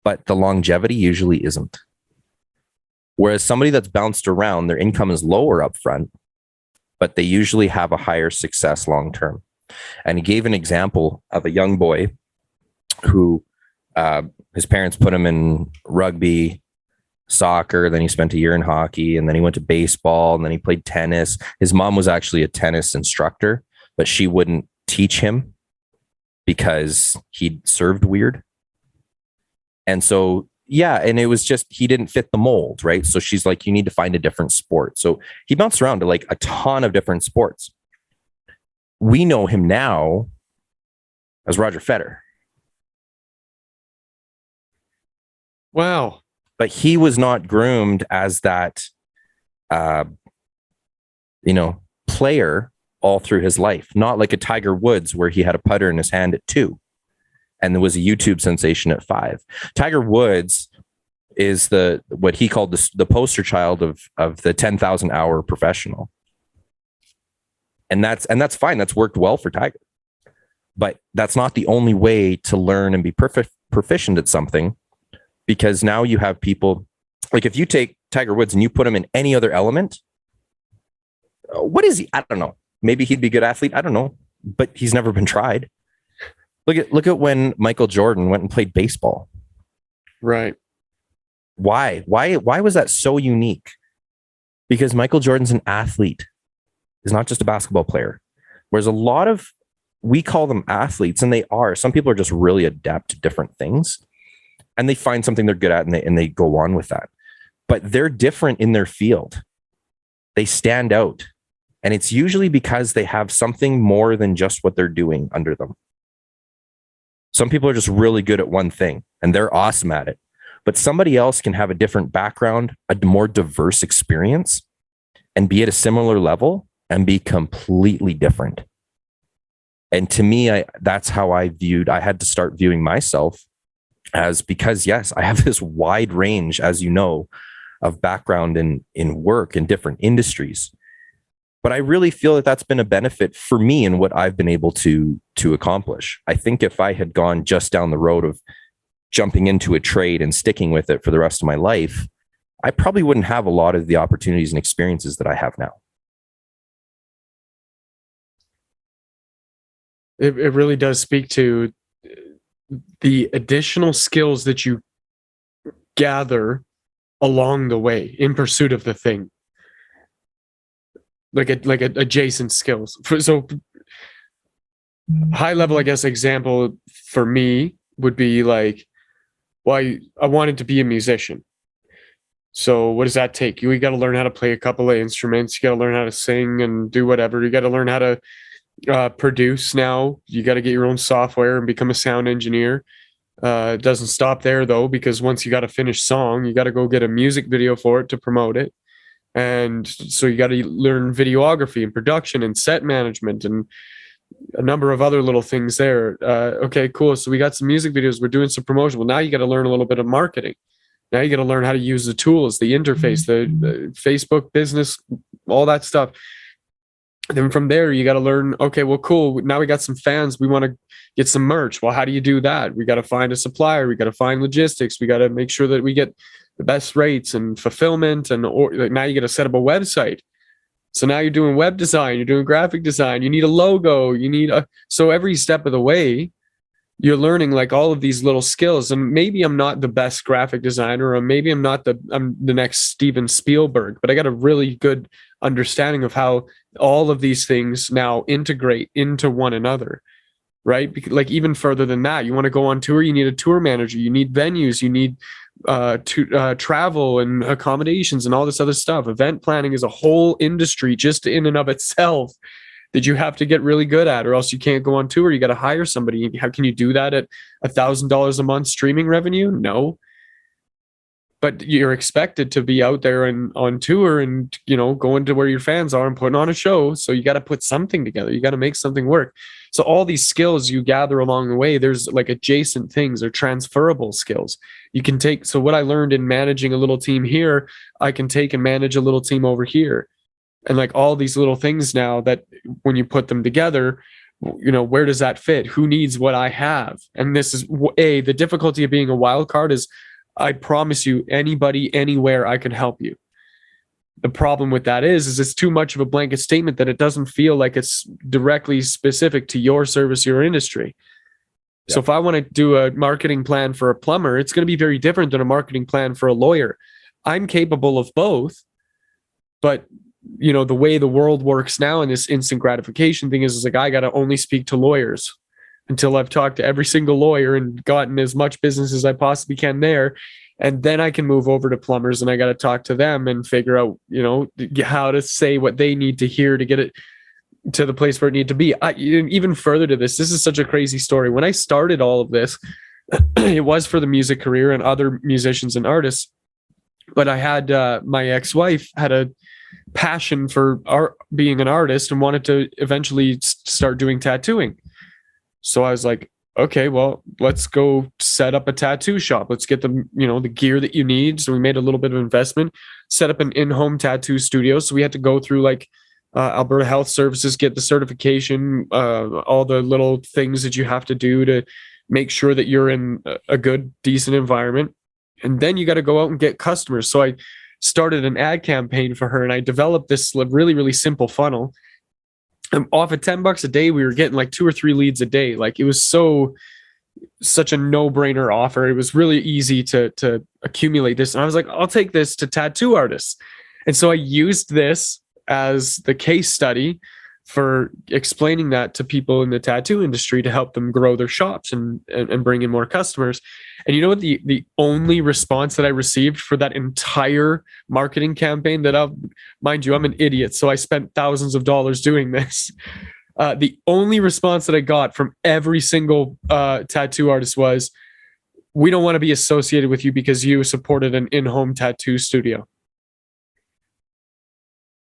but the longevity usually isn't. Whereas somebody that's bounced around, their income is lower up front, but they usually have a higher success long term. And he gave an example of a young boy who his parents put him in rugby, soccer, then he spent a year in hockey, and then he went to baseball, and then he played tennis. His mom was actually a tennis instructor, but she wouldn't teach him because he served weird. And so, yeah, and it was just, he didn't fit the mold, right? So she's like, you need to find a different sport. So he bounced around to like a ton of different sports. We know him now as Roger Federer. Wow. But he was not groomed as that, player all through his life. Not like a Tiger Woods where he had a putter in his hand at 2 and there was a YouTube sensation at 5. Tiger Woods is what he called the poster child of the 10,000 hour professional. And that's fine. That's worked well for Tiger. But that's not the only way to learn and be proficient at something, because now you have people like, if you take Tiger Woods and you put him in any other element, what is he? I don't know. Maybe he'd be a good athlete. I don't know, but he's never been tried. Look at when Michael Jordan went and played baseball. Right. Why was that so unique? Because Michael Jordan's an athlete. He's not just a basketball player. Whereas a lot of, we call them athletes, and they are. Some people are just really adept to different things, and they find something they're good at, and they go on with that. But they're different in their field. They stand out. And it's usually because they have something more than just what they're doing under them. Some people are just really good at one thing and they're awesome at it. But somebody else can have a different background, a more diverse experience, and be at a similar level and be completely different. And to me, that's how I had to start viewing myself as, because yes, I have this wide range, as you know, of background in work in different industries. But I really feel that that's been a benefit for me in what I've been able to accomplish. I think if I had gone just down the road of jumping into a trade and sticking with it for the rest of my life, I probably wouldn't have a lot of the opportunities and experiences that I have now. It really does speak to the additional skills that you gather along the way in pursuit of the thing. Like adjacent skills. So high level, I guess, example for me would be like, well, I wanted to be a musician. So what does that take? You got to learn how to play a couple of instruments. You got to learn how to sing and do whatever. You got to learn how to produce now. You got to get your own software and become a sound engineer. It doesn't stop there though, because once you got a finished song, you got to go get a music video for it to promote it. And so you got to learn videography and production and set management and a number of other little things there. Okay, cool. So we got some music videos. We're doing some promotion. Well, now you got to learn a little bit of marketing. Now you got to learn how to use the tools, the interface, the Facebook business, all that stuff. And then from there, you got to learn, okay, well, cool. Now we got some fans. We want to get some merch. Well, how do you do that? We got to find a supplier. We got to find logistics. We got to make sure that we get the best rates and fulfillment. And now you got to set up a website. So now you're doing web design. You're doing graphic design. You need a logo. So every step of the way, you're learning like all of these little skills. And maybe I'm not the best graphic designer, or maybe I'm the next Steven Spielberg, but I got a really good understanding of how all of these things now integrate into one another, right? Because, like, even further than that, you want to go on tour, you need a tour manager, you need venues, you need travel and accommodations and all this other stuff. Event planning is a whole industry just in and of itself that you have to get really good at, or else you can't go on tour. You got to hire somebody. How can you do that at $1,000 a month streaming revenue? No. but you're expected to be out there and on tour and, going to where your fans are and putting on a show. So you got to put something together. You got to make something work. So all these skills you gather along the way, there's like adjacent things or transferable skills you can take. So what I learned in managing a little team here, I can take and manage a little team over here. And like all these little things now that when you put them together, where does that fit? Who needs what I have? And this is the difficulty of being a wild card is I promise you, anybody, anywhere, I can help you. The problem with that is it's too much of a blanket statement that it doesn't feel like it's directly specific to your service, your industry. Yeah. So if I want to do a marketing plan for a plumber, it's going to be very different than a marketing plan for a lawyer. I'm capable of both, but the way the world works now in this instant gratification thing is like, I got to only speak to lawyers until I've talked to every single lawyer and gotten as much business as I possibly can there. And then I can move over to plumbers and I got to talk to them and figure out, how to say what they need to hear to get it to the place where it needs to be. Even further to this is such a crazy story. When I started all of this, it was for the music career and other musicians and artists. But I had my ex-wife had a passion for art, being an artist, and wanted to eventually start doing tattooing. So I was like, okay, well, let's go set up a tattoo shop. Let's get the gear that you need. So we made a little bit of investment, set up an in-home tattoo studio. So we had to go through like Alberta Health Services, get the certification, all the little things that you have to do to make sure that you're in a good, decent environment. And then you got to go out and get customers. So I started an ad campaign for her, and I developed this really, really simple funnel. And off of $10 a day, we were getting like 2 or 3 leads a day. Like it was such a no-brainer offer. It was really easy to accumulate this. And I was like, I'll take this to tattoo artists. And so I used this as the case study for explaining that to people in the tattoo industry to help them grow their shops and bring in more customers. And you know what? The only response that I received for that entire marketing campaign mind you, I'm an idiot, so I spent thousands of dollars doing this. The only response that I got from every single tattoo artist was, we don't want to be associated with you because you supported an in-home tattoo studio.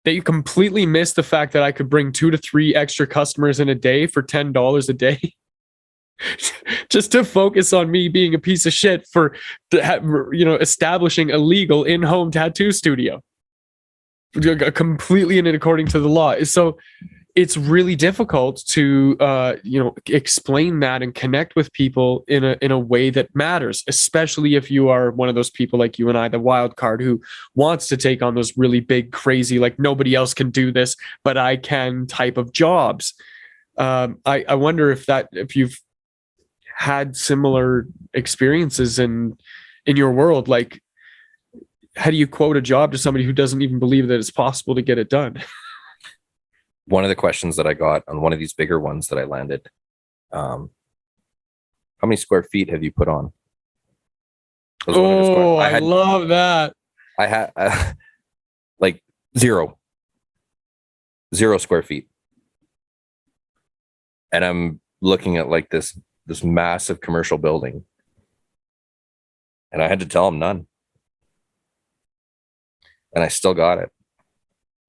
That you completely missed the fact that I could bring 2 to 3 extra customers in a day for $10 a day. Just to focus on me being a piece of shit for establishing a legal in-home tattoo studio, completely in it according to the law. So it's really difficult to explain that and connect with people in a way that matters, especially if you are one of those people like you and I, the wild card, who wants to take on those really big, crazy, like nobody else can do this, but I can type of jobs. I wonder if you've had similar experiences in your world. Like, how do you quote a job to somebody who doesn't even believe that it's possible to get it done? One of the questions that I got on one of these bigger ones that I landed, how many square feet have you put on? I love that. I had like 0 square feet. And I'm looking at like this massive commercial building. And I had to tell him none. And I still got it.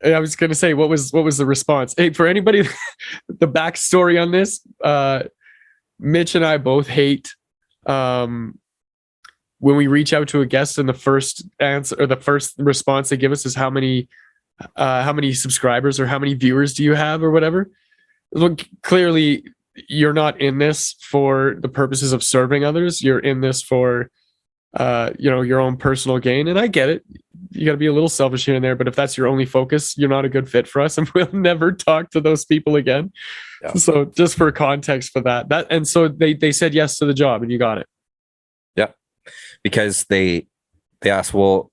I was going to say, what was the response? Hey, for anybody, the backstory on this, Mitch and I both hate when we reach out to a guest and the first answer or the first response they give us is how many subscribers or how many viewers do you have or whatever. Well, clearly you're not in this for the purposes of serving others. You're in this for your own personal gain. And I get it. You got to be a little selfish here and there, but if that's your only focus, you're not a good fit for us, and we'll never talk to those people again. Yeah. So just for context for that, and so they said yes to the job, and you got it. Yeah, because they asked, well,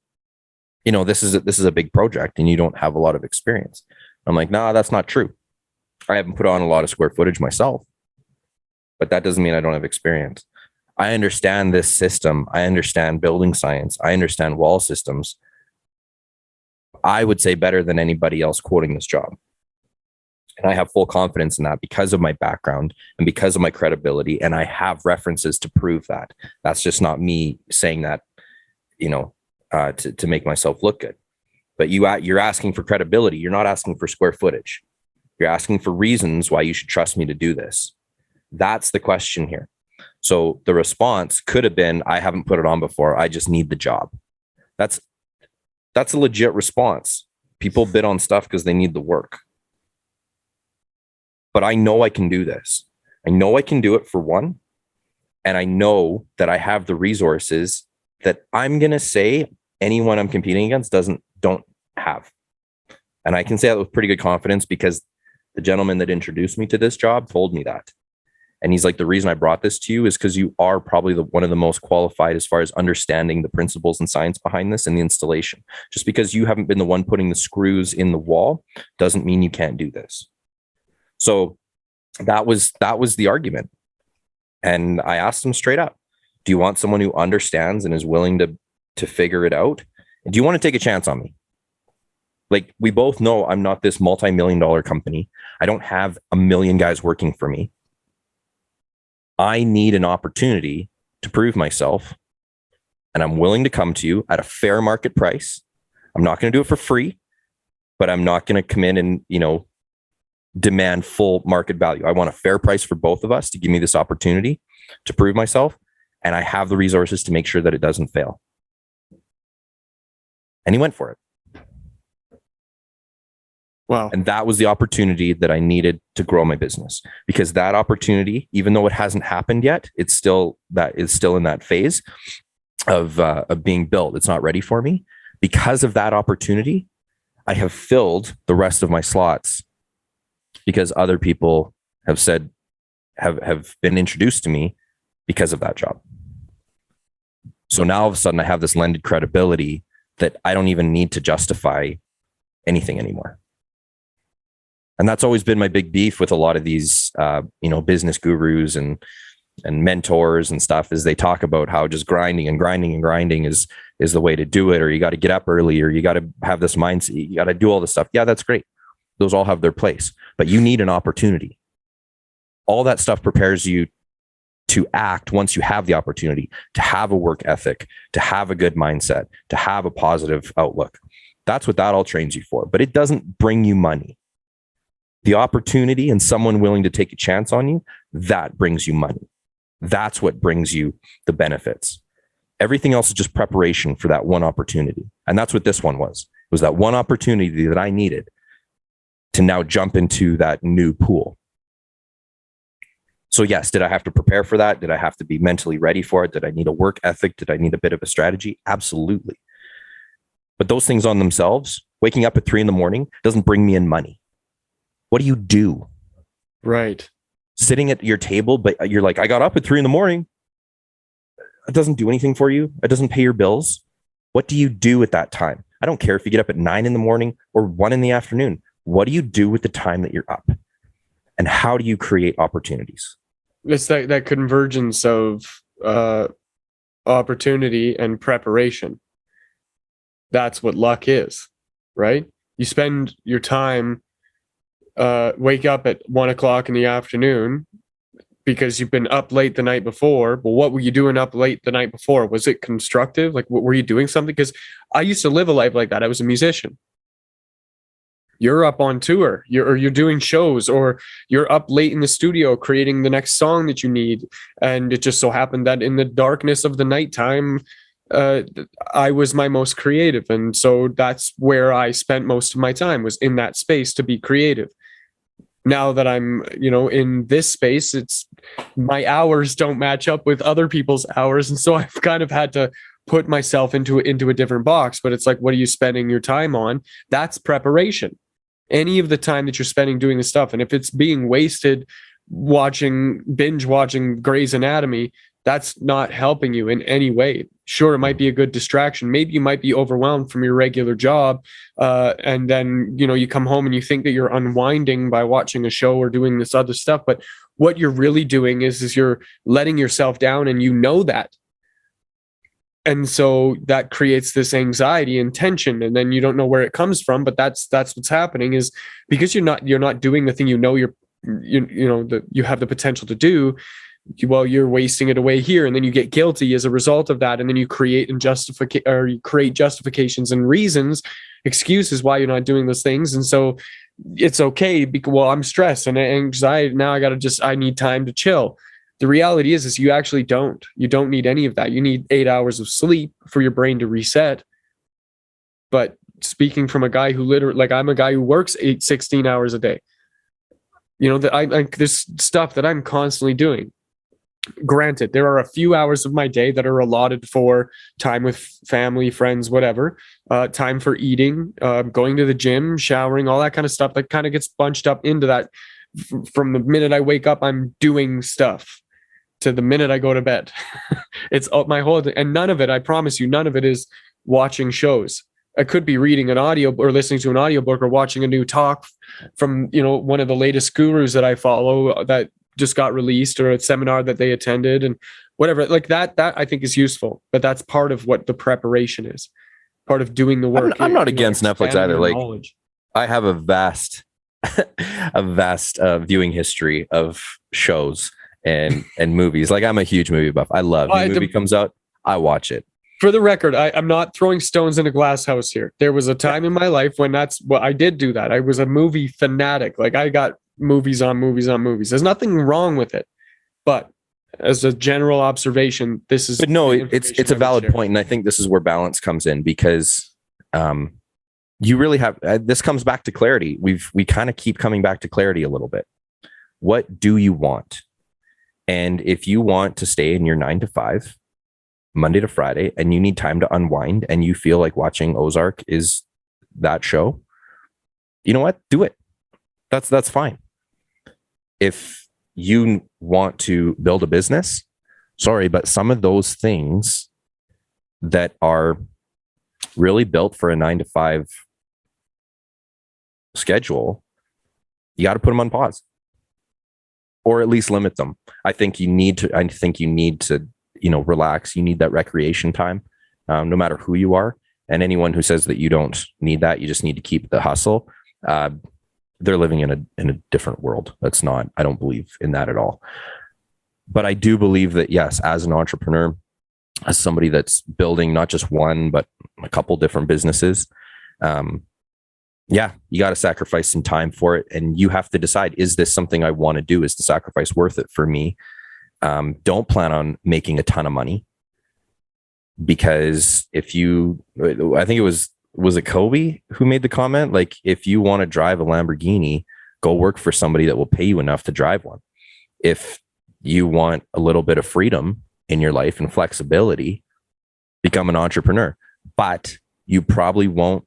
this is a big project, and you don't have a lot of experience. I'm like, nah, that's not true. I haven't put on a lot of square footage myself, but that doesn't mean I don't have experience. I understand this system. I understand building science. I understand wall systems. I would say better than anybody else quoting this job. And I have full confidence in that because of my background and because of my credibility. And I have references to prove that. That's just not me saying that, to make myself look good. But you're asking for credibility. You're not asking for square footage. You're asking for reasons why you should trust me to do this. That's the question here. So the response could have been, I haven't put it on before. I just need the job. That's a legit response. People bid on stuff because they need the work. But I know I can do this. I know I can do it for one. And I know that I have the resources that I'm going to say anyone I'm competing against don't have. And I can say that with pretty good confidence because the gentleman that introduced me to this job told me that. And he's like, the reason I brought this to you is because you are probably one of the most qualified as far as understanding the principles and science behind this and the installation. Just because you haven't been the one putting the screws in the wall doesn't mean you can't do this. So that was the argument. And I asked him straight up, do you want someone who understands and is willing to figure it out? Do you want to take a chance on me? Like, we both know I'm not this multi-million-dollar company. I don't have a million guys working for me. I need an opportunity to prove myself, and I'm willing to come to you at a fair market price. I'm not going to do it for free, but I'm not going to come in and, demand full market value. I want a fair price for both of us to give me this opportunity to prove myself, and I have the resources to make sure that it doesn't fail. And he went for it. Wow. And that was the opportunity that I needed to grow my business, because that opportunity, even though it hasn't happened yet, it's still in that phase of being built. It's not ready for me. Because of that opportunity, I have filled the rest of my slots because other people have been introduced to me because of that job. So now all of a sudden I have this lended credibility that I don't even need to justify anything anymore. And that's always been my big beef with a lot of these, business gurus and mentors and stuff, is they talk about how just grinding is the way to do it, or you got to get up early, or you got to have this mindset, you got to do all this stuff. Yeah, that's great. Those all have their place, but you need an opportunity. All that stuff prepares you to act once you have the opportunity, to have a work ethic, to have a good mindset, to have a positive outlook. That's what that all trains you for, but it doesn't bring you money. The opportunity and someone willing to take a chance on you, that brings you money. That's what brings you the benefits. Everything else is just preparation for that one opportunity. And that's what this one was. It was that one opportunity that I needed to now jump into that new pool. So yes, did I have to prepare for that? Did I have to be mentally ready for it? Did I need a work ethic? Did I need a bit of a strategy? Absolutely. But those things on themselves, waking up at 3 a.m, doesn't bring me in money. What do you do? Right. Sitting at your table, but you're like, I got up at 3 a.m. It doesn't do anything for you. It doesn't pay your bills. What do you do at that time? I don't care if you get up at 9 a.m. or 1 p.m. What do you do with the time that you're up? And how do you create opportunities? It's that convergence of opportunity and preparation. That's what luck is, right? You spend your time, wake up at 1 p.m. because you've been up late the night before. Well, what were you doing up late the night before? Was it constructive? Like, were you doing something? Because I used to live a life like that. I was a musician. You're up on tour, you're doing shows, or you're up late in the studio creating the next song that you need. And it just so happened that in the darkness of the nighttime, I was my most creative. And so that's where I spent most of my time, was in that space to be creative. Now that I'm, in this space, it's my hours don't match up with other people's hours. And so I've kind of had to put myself into a different box. But it's like, what are you spending your time on? That's preparation. Any of the time that you're spending doing this stuff. And if it's being wasted binge watching Grey's Anatomy, that's not helping you in any way. Sure, it might be a good distraction. Maybe you might be overwhelmed from your regular job. And then, you come home and you think that you're unwinding by watching a show or doing this other stuff. But what you're really doing is you're letting yourself down, and you know that. And so that creates this anxiety and tension, and then you don't know where it comes from. But that's what's happening, is because you're not doing the thing you have the potential to do. well, you're wasting it away here, and then you get guilty as a result of that, and then you create justifications and reasons, excuses why you're not doing those things. And so it's okay because, well, I'm stressed and anxiety now, I need time to chill. The reality is you actually don't need any of that. You need 8 hours of sleep for your brain to reset. But speaking from a guy who literally, like, I'm a guy who works 16 hours a day, that there's stuff that I'm constantly doing. Granted, there are a few hours of my day that are allotted for time with family, friends, whatever, time for eating, going to the gym, showering, all that kind of stuff that kind of gets bunched up into that. From the minute I wake up, I'm doing stuff to the minute I go to bed. It's my whole, and none of it, I promise you, none of it is watching shows. I could be reading an audio or listening to an audiobook or watching a new talk from, one of the latest gurus that I follow that just got released, or a seminar that they attended, and whatever, like that I think is useful. But that's part of what the preparation is, part of doing the work. I'm not against Netflix either. Like, knowledge. I have a vast viewing history of shows and movies. Like, I'm a huge movie buff. I love when a movie comes out, I watch it. For the record, I'm not throwing stones in a glass house here. There was a time in my life when I did do that. I was a movie fanatic. Like, I got movies on movies on movies. There's nothing wrong with it. But as a general observation, this is... But no, it's a valid point. And I think this is where balance comes in, because you really have... this comes back to clarity. We kind of keep coming back to clarity a little bit. What do you want? And if you want to stay in your 9 to 5, Monday to Friday, and you need time to unwind, and you feel like watching Ozark is that show, you know what? Do it. That's fine. If you want to build a business, sorry, but some of those things that are really built for a 9 to 5 schedule, you got to put them on pause, or at least limit them. I think you need to relax. You need that recreation time, no matter who you are. And anyone who says that you don't need that, you just need to keep the hustle, they're living in a different world. That's not, I don't believe in that at all. But I do believe that, yes, as an entrepreneur, as somebody that's building not just one, but a couple different businesses, you got to sacrifice some time for it. And you have to decide, is this something I want to do? Is the sacrifice worth it for me? Don't plan on making a ton of money, because I think it was it Kobe who made the comment? Like, if you want to drive a Lamborghini, go work for somebody that will pay you enough to drive one. If you want a little bit of freedom in your life and flexibility, become an entrepreneur. But you probably won't,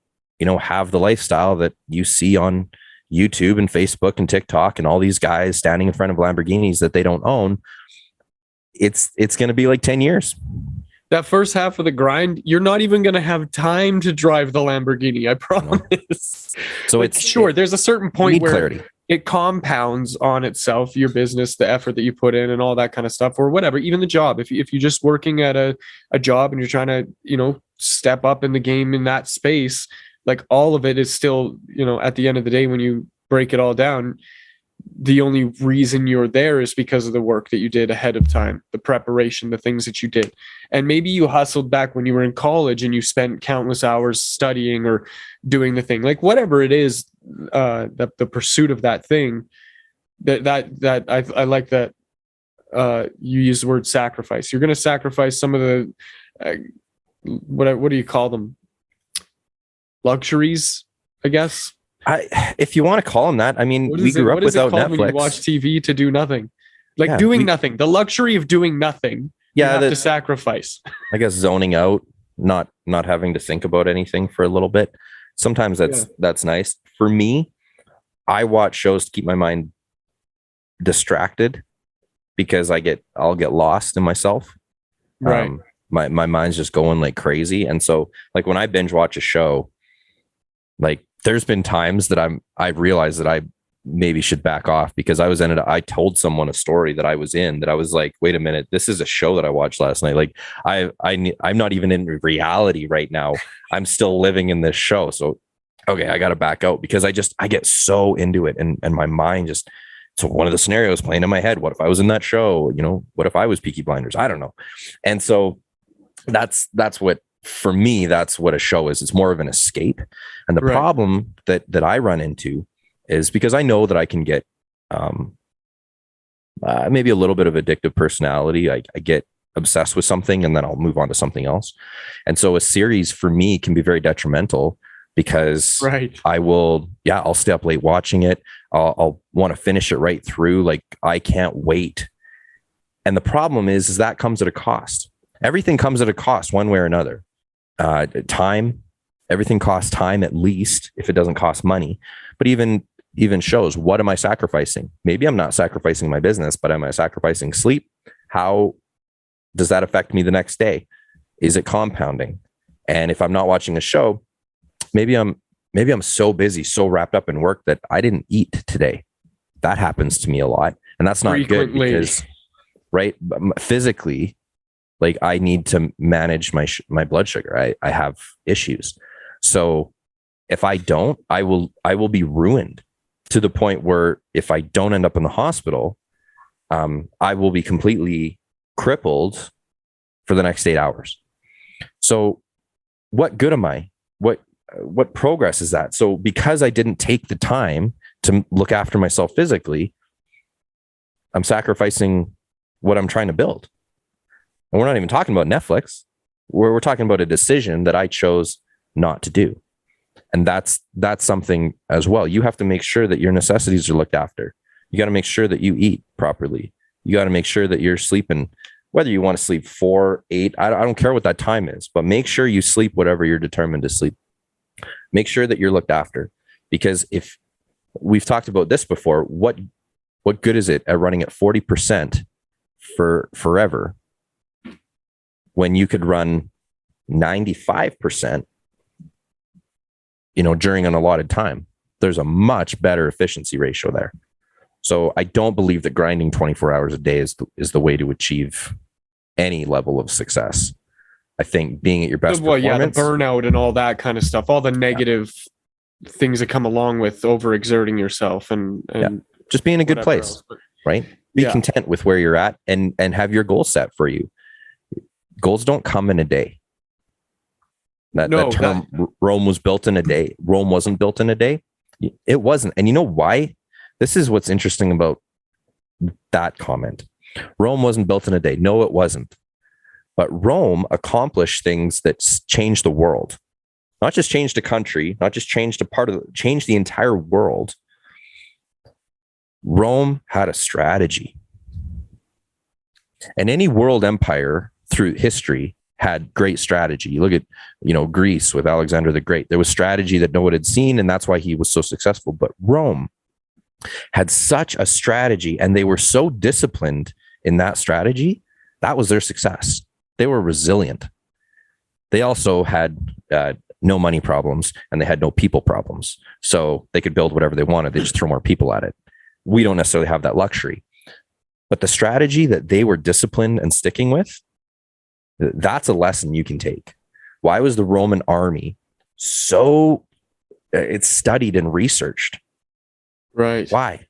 have the lifestyle that you see on YouTube and Facebook and TikTok and all these guys standing in front of Lamborghinis that they don't own. It's going to be like 10 years. That first half of the grind, you're not even going to have time to drive the Lamborghini. I promise. So there's a certain point where clarity. It compounds on itself, your business, the effort that you put in and all that kind of stuff, or whatever, even the job. If you're just working at a job and you're trying to, step up in the game in that space, like, all of it is still, at the end of the day, when you break it all down, the only reason you're there is because of the work that you did ahead of time, the preparation, the things that you did. And maybe you hustled back when you were in college and you spent countless hours studying or doing the thing, like whatever it is, the pursuit of that thing, that I like that you use the word sacrifice. You're going to sacrifice some of the, what do you call them? Luxuries, I guess. If you want to call them that, I mean, we grew up without Netflix. When you watch TV to do nothing, nothing, the luxury of doing nothing. Yeah, you have to sacrifice. I guess zoning out, not having to think about anything for a little bit. Sometimes that's nice. For me, I watch shows to keep my mind distracted, because I'll get lost in myself. Right. My mind's just going like crazy, and so like when I binge watch a show, like, there's been times that I realized that I maybe should back off, because I told someone a story that I was in, that I was like, wait a minute, this is a show that I watched last night. Like, I'm not even in reality right now. I'm still living in this show. So, okay, I got to back out, because I get so into it, and my mind just So one of the scenarios playing in my head, what if I was in that show? What if I was Peaky Blinders? I don't know. And so that's what, for me, that's what a show is. It's more of an escape. And the problem that I run into is because I know that I can get maybe a little bit of addictive personality. I get obsessed with something and then I'll move on to something else. And so a series for me can be very detrimental because I'll stay up late watching it. I'll want to finish it right through. Like, I can't wait. And the problem is that comes at a cost. Everything comes at a cost one way or another. Time, everything costs time, at least, if it doesn't cost money. But even shows, what am I sacrificing? Maybe I'm not sacrificing my business, but am I sacrificing sleep? How does that affect me the next day? Is it compounding? And if I'm not watching a show, maybe I'm so busy, so wrapped up in work that I didn't eat today. That happens to me a lot. And that's not good because, physically, like, I need to manage my blood sugar. I have issues. So if I don't, I will be ruined to the point where if I don't end up in the hospital, I will be completely crippled for the next 8 hours. So what good am I? What progress is that? So because I didn't take the time to look after myself physically, I'm sacrificing what I'm trying to build. And we're not even talking about Netflix. We're talking about a decision that I chose not to do. And that's something as well. You have to make sure that your necessities are looked after. You got to make sure that you eat properly. You got to make sure that you're sleeping, whether you want to sleep 4, 8, I don't care what that time is, but make sure you sleep whatever you're determined to sleep. Make sure that you're looked after, because if we've talked about this before, what good is it at running at 40% for forever when you could run 95%, during an allotted time? There's a much better efficiency ratio there. So I don't believe that grinding 24 hours a day is the way to achieve any level of success. I think being at your best performance. Yeah, the burnout and all that kind of stuff, all the negative things that come along with overexerting yourself and just being in a good place, right? Be content with where you're at and have your goals set for you. Goals don't come in a day. That term, Rome was built in a day. Rome wasn't built in a day. It wasn't. And you know why? This is what's interesting about that comment. Rome wasn't built in a day. No, it wasn't. But Rome accomplished things that changed the world. Not just changed a country, not just changed changed the entire world. Rome had a strategy. And any world empire through history had great strategy. You look at, Greece with Alexander the Great. There was strategy that no one had seen, and that's why he was so successful. But Rome had such a strategy, and they were so disciplined in that strategy. That was their success. They were resilient. They also had no money problems, and they had no people problems. So they could build whatever they wanted. They just throw more people at it. We don't necessarily have that luxury. But the strategy that they were disciplined and sticking with, that's a lesson you can take. Why was the Roman army so it's studied and researched? Right. Why?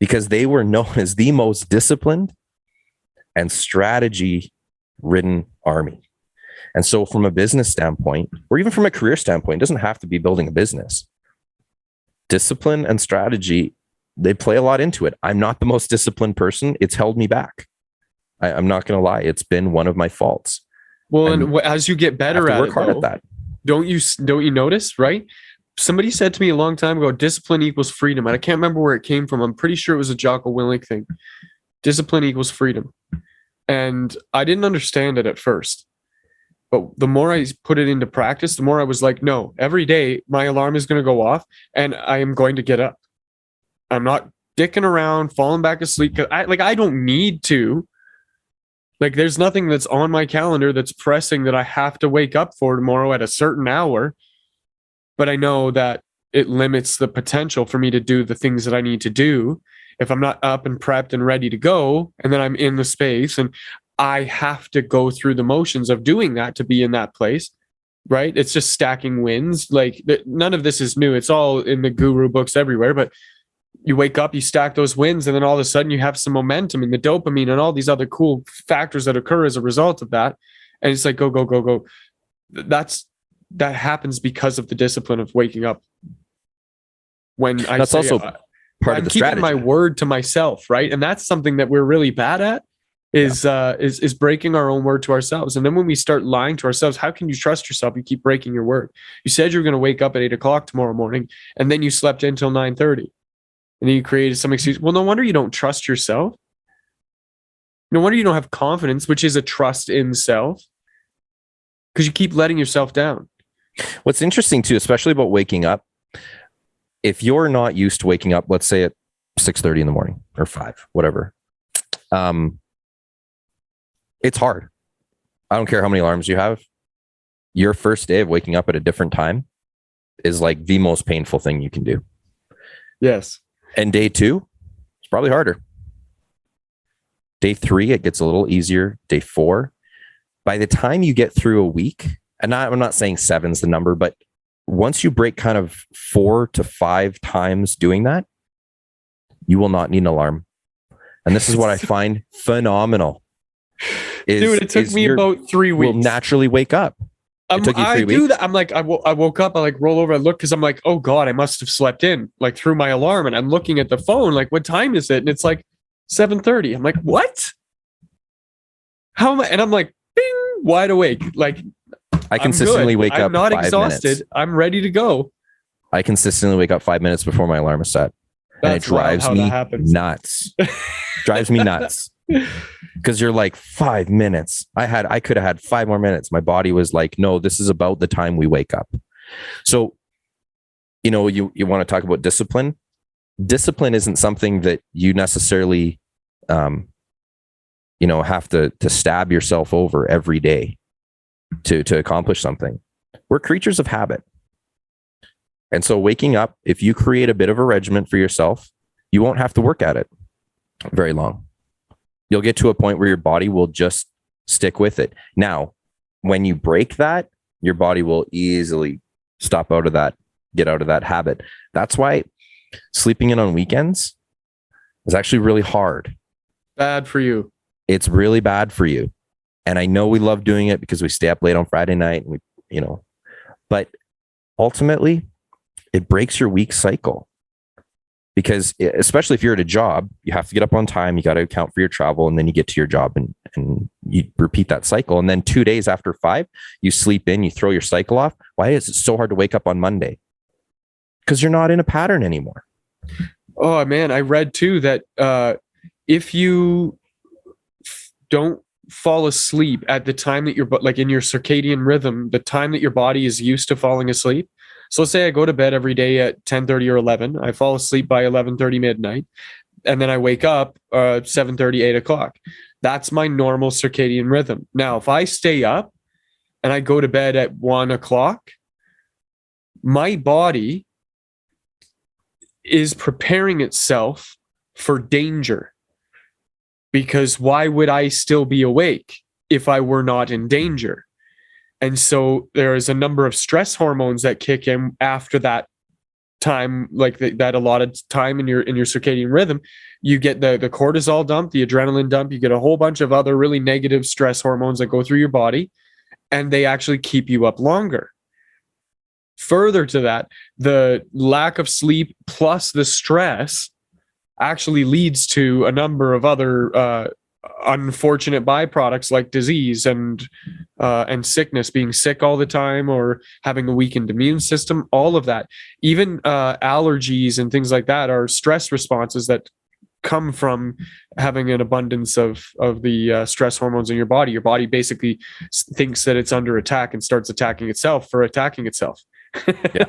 Because they were known as the most disciplined and strategy ridden army. And so from a business standpoint, or even from a career standpoint, it doesn't have to be building a business. Discipline and strategy, they play a lot into it. I'm not the most disciplined person. It's held me back. I'm not going to lie. It's been one of my faults. Well, and as you get better at it, hard at that. Don't you notice, right? Somebody said to me a long time ago, discipline equals freedom. And I can't remember where it came from. I'm pretty sure it was a Jocko Willink thing. Discipline equals freedom. And I didn't understand it at first. But the more I put it into practice, the more I was like, no, every day my alarm is going to go off and I am going to get up. I'm not dicking around, falling back asleep. I don't need to. Like, there's nothing that's on my calendar that's pressing that I have to wake up for tomorrow at a certain hour. But I know that it limits the potential for me to do the things that I need to do if I'm not up and prepped and ready to go. And then I'm in the space and I have to go through the motions of doing that to be in that place, right? It's just stacking wins. Like, none of this is new. It's all in the guru books everywhere. But you wake up, you stack those wins, and then all of a sudden you have some momentum and the dopamine and all these other cool factors that occur as a result of that. And it's like, go, go, go, go. That happens because of the discipline of waking up. When I That's say, also part I'm of the keeping strategy. my word to myself, right? And that's something that we're really bad at is breaking our own word to ourselves. And then when we start lying to ourselves, how can you trust yourself? You keep breaking your word. You said you were going to wake up at 8 o'clock tomorrow morning, and then you slept until 9:30. And then you created some excuse. Well, no wonder you don't trust yourself. No wonder you don't have confidence, which is a trust in self, because you keep letting yourself down. What's interesting too, especially about waking up, if you're not used to waking up, let's say at 6:30 in the morning or 5, whatever, it's hard. I don't care how many alarms you have. Your first day of waking up at a different time is like the most painful thing you can do. Yes. And day 2, it's probably harder. Day 3, it gets a little easier. Day 4, by the time you get through a week, and I'm not saying 7's the number, but once you break kind of 4 to 5 times doing that, you will not need an alarm. And this is what I find phenomenal. Dude, it took me about 3 weeks. Will naturally wake up. It took you 3 weeks. Do that. I'm like, I woke up, I like roll over, I look, because I'm like, oh God, I must have slept in, like through my alarm. And I'm looking at the phone, like, what time is it? And it's like 7:30. I'm like, what? How am I? And I'm like, bing, wide awake. Like, I consistently wake up. I'm not 5 exhausted. minutes. I'm ready to go. I consistently wake up 5 minutes before my alarm is set. And it drives me nuts. Drives me nuts. Because you're like, 5 minutes. I could have had 5 more minutes. My body was like, no, this is about the time we wake up. So, you want to talk about discipline. Discipline isn't something that you necessarily, have to stab yourself over every day to accomplish something. We're creatures of habit. And so waking up, if you create a bit of a regimen for yourself, you won't have to work at it very long. You'll get to a point where your body will just stick with it. Now, when you break that, your body will easily get out of that habit. That's why sleeping in on weekends is actually really hard. Bad for you. It's really bad for you. And I know we love doing it because we stay up late on Friday night, and but ultimately it breaks your week cycle. Because especially if you're at a job, you have to get up on time, you got to account for your travel, and then you get to your job and you repeat that cycle. And then 2 days after 5, you sleep in, you throw your cycle off. Why is it so hard to wake up on Monday? Because you're not in a pattern anymore. Oh man, I read too that if you don't fall asleep at the time that you're like in your circadian rhythm, the time that your body is used to falling asleep. So let's say I go to bed every day at 10:30 or 11. I fall asleep by 11:30 midnight, and then I wake up 7:30, 8 o'clock. That's my normal circadian rhythm. Now, if I stay up and I go to bed at 1 o'clock, my body is preparing itself for danger. Because why would I still be awake if I were not in danger? And so there is a number of stress hormones that kick in after that time, like that allotted time in your circadian rhythm. You get the cortisol dump, the adrenaline dump. You get a whole bunch of other really negative stress hormones that go through your body, and they actually keep you up longer. Further to that, the lack of sleep plus the stress actually leads to a number of other unfortunate byproducts like disease and sickness, being sick all the time or having a weakened immune system, all of that. Even allergies and things like that are stress responses that come from having an abundance of the stress hormones in your body. Your body basically thinks that it's under attack and starts attacking itself for attacking itself. Yeah.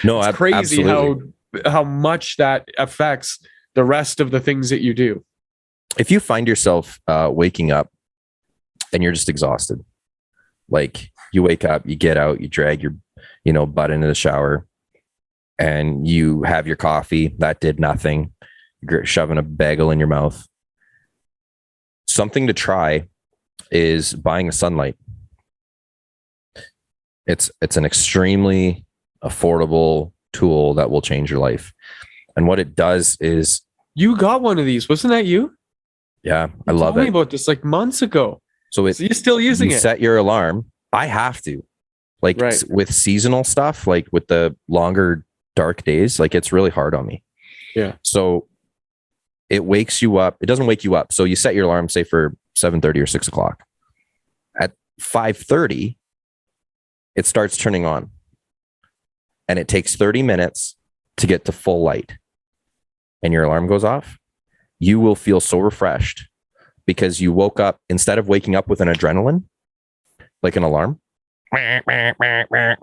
No, it's crazy absolutely. how much that affects the rest of the things that you do. If you find yourself waking up and you're just exhausted, like you wake up, you get out, you drag your, butt into the shower, and you have your coffee, that did nothing. You're shoving a bagel in your mouth. Something to try is buying a sunlight. It's an extremely affordable tool that will change your life. And what it does is, You got one of these, wasn't that you? yeah, I You love told me it. about this like months ago. So So you're still using you it? set your alarm. I have to, like, Right. with seasonal stuff, like with the longer dark days, like it's really hard on me. Yeah. So it wakes you up. It doesn't wake you up. So you set your alarm, say for 7:30 or 6 o'clock. At 5:30, it starts turning on, and it takes 30 minutes to get to full light. And your alarm goes off. You will feel so refreshed because you woke up, instead of waking up with an adrenaline, like an alarm, right?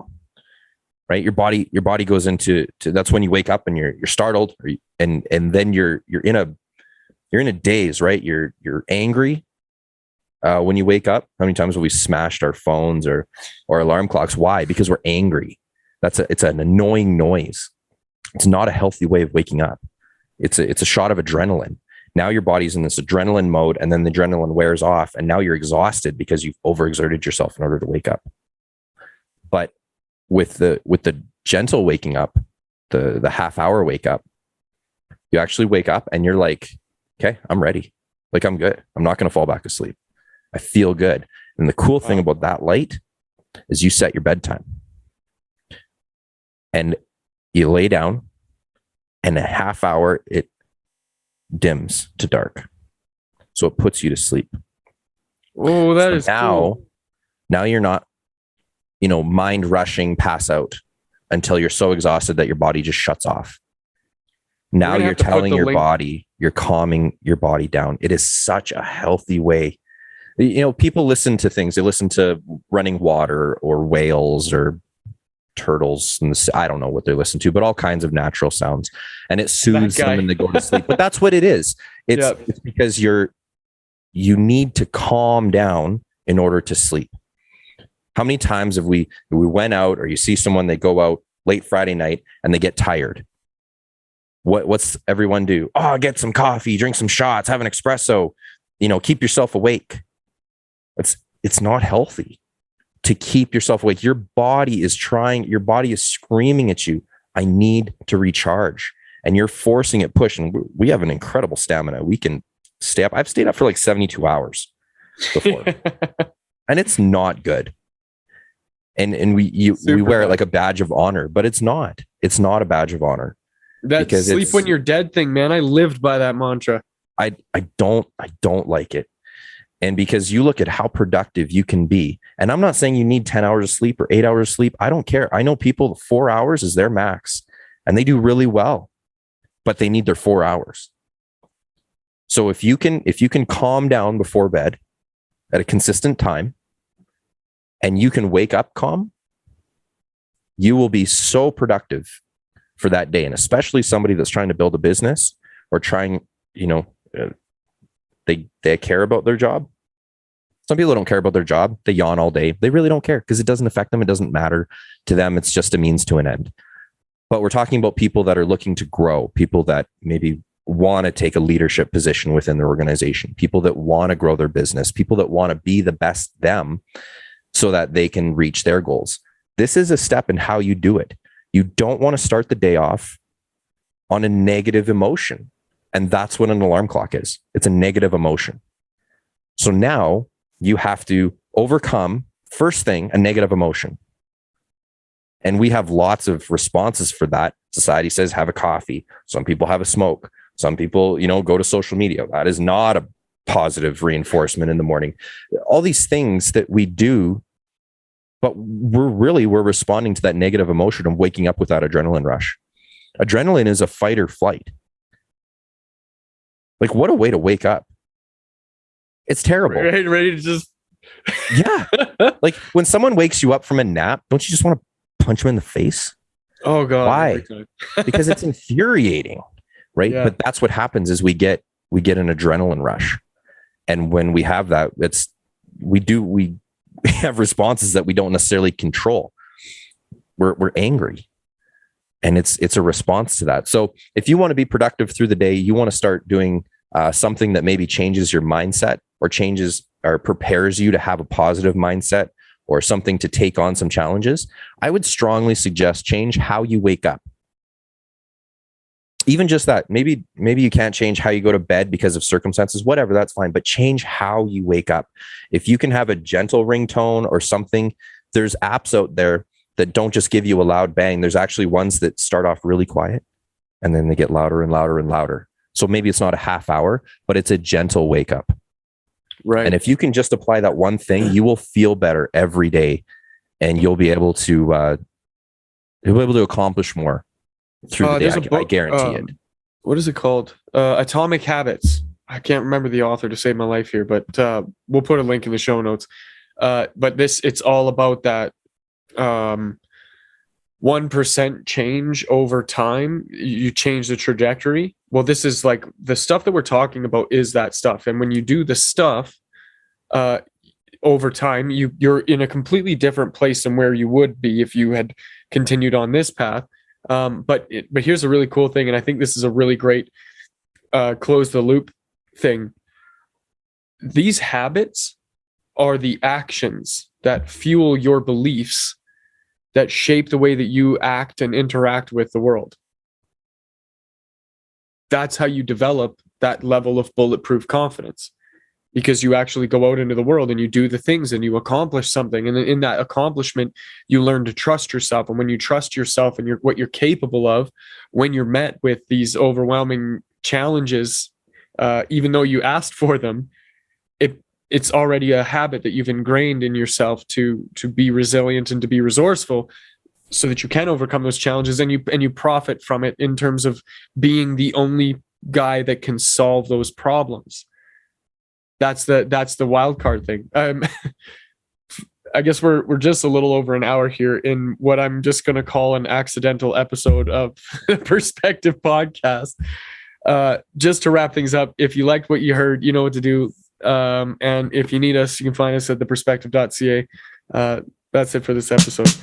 Your body goes into that's when you wake up and you're startled, and then you're in a daze, right? You're angry when you wake up. How many times have we smashed our phones or alarm clocks? Why? Because we're angry. It's an annoying noise. It's not a healthy way of waking up. It's a shot of adrenaline. Now your body's in this adrenaline mode, and then the adrenaline wears off, and now you're exhausted because you've overexerted yourself in order to wake up. But with the gentle waking up, the half hour wake up, you actually wake up and you're like, okay, I'm ready. Like, I'm good. I'm not going to fall back asleep. I feel good. And the cool thing about that light is you set your bedtime and you lay down, and a half hour it dims to dark. So it puts you to sleep. Oh, that is cool. Now you're not, mind rushing, pass out until you're so exhausted that your body just shuts off. Now you're telling your body, you're calming your body down. It is such a healthy way. People listen to things. They listen to running water or whales or turtles, and I don't know what they listen to, but all kinds of natural sounds, and it soothes them and they go to sleep. But that's what it is. It's because you need to calm down in order to sleep. How many times have we went out, or you see someone, they go out late Friday night and they get tired? What's everyone do? Oh, get some coffee, drink some shots, have an espresso, keep yourself awake. It's not healthy to keep yourself awake. Your body is screaming at you, I need to recharge. And you're forcing it, pushing. We have an incredible stamina. We can stay up. I've stayed up for like 72 hours before. And it's not good. And we wear it like a badge of honor, but it's not. It's not a badge of honor. That sleep when you're dead thing, man. I lived by that mantra. I don't like it. And because you look at how productive you can be, and I'm not saying you need 10 hours of sleep or 8 hours of sleep. I don't care. I know people, 4 hours is their max, and they do really well, but they need their 4 hours. So if you can calm down before bed at a consistent time, and you can wake up calm, you will be so productive for that day. And especially somebody that's trying to build a business or trying, they care about their job. Some people don't care about their job. They yawn all day. They really don't care because it doesn't affect them. It doesn't matter to them. It's just a means to an end. But we're talking about people that are looking to grow, people that maybe want to take a leadership position within their organization, people that want to grow their business, people that want to be the best them so that they can reach their goals. This is a step in how you do it. You don't want to start the day off on a negative emotion. And that's what an alarm clock is. It's a negative emotion. So now you have to overcome, first thing, a negative emotion. And we have lots of responses for that. Society says, have a coffee. Some people have a smoke. Some people, go to social media. That is not a positive reinforcement in the morning. All these things that we do, but we're responding to that negative emotion of waking up with that adrenaline rush. Adrenaline is a fight or flight. Like, what a way to wake up. It's terrible. Ready to just... Yeah. Like, when someone wakes you up from a nap, don't you just want to punch them in the face? Oh, God. Why? Because it's infuriating, right? Yeah. But that's what happens is we get an adrenaline rush. And when we have that, we have responses that we don't necessarily control. We're angry. And it's a response to that. So if you want to be productive through the day, you want to start doing something that maybe changes your mindset or prepares you to have a positive mindset or something to take on some challenges, I would strongly suggest change how you wake up. Even just that, maybe you can't change how you go to bed because of circumstances, whatever, that's fine, but change how you wake up. If you can have a gentle ringtone or something, there's apps out there that don't just give you a loud bang. There's actually ones that start off really quiet and then they get louder and louder and louder. So maybe it's not a half hour, but it's a gentle wake up. Right. And if you can just apply that one thing, you will feel better every day, and you'll be able to accomplish more through the day. I guarantee it. What is it called? Atomic Habits. I can't remember the author to save my life here, but we'll put a link in the show notes. But it's all about that 1% change over time. You change the trajectory. Well, this is like the stuff that we're talking about is that stuff. And when you do the stuff over time, you're in a completely different place than where you would be if you had continued on this path. But here's a really cool thing, and I think this is a really great close the loop thing. These habits are the actions that fuel your beliefs that shape the way that you act and interact with the world. That's how you develop that level of bulletproof confidence, because you actually go out into the world and you do the things and you accomplish something. And in that accomplishment, you learn to trust yourself. And when you trust yourself and what you're capable of, when you're met with these overwhelming challenges, even though you asked for them, it's already a habit that you've ingrained in yourself to be resilient and to be resourceful, so that you can overcome those challenges and you profit from it in terms of being the only guy that can solve those problems. That's the wild card thing. I guess we're just a little over an hour here in what I'm just going to call an accidental episode of the Perspective Podcast. Just to wrap things up, if you liked what you heard, you know what to do. And if you need us, you can find us at theperspective.ca. That's it for this episode.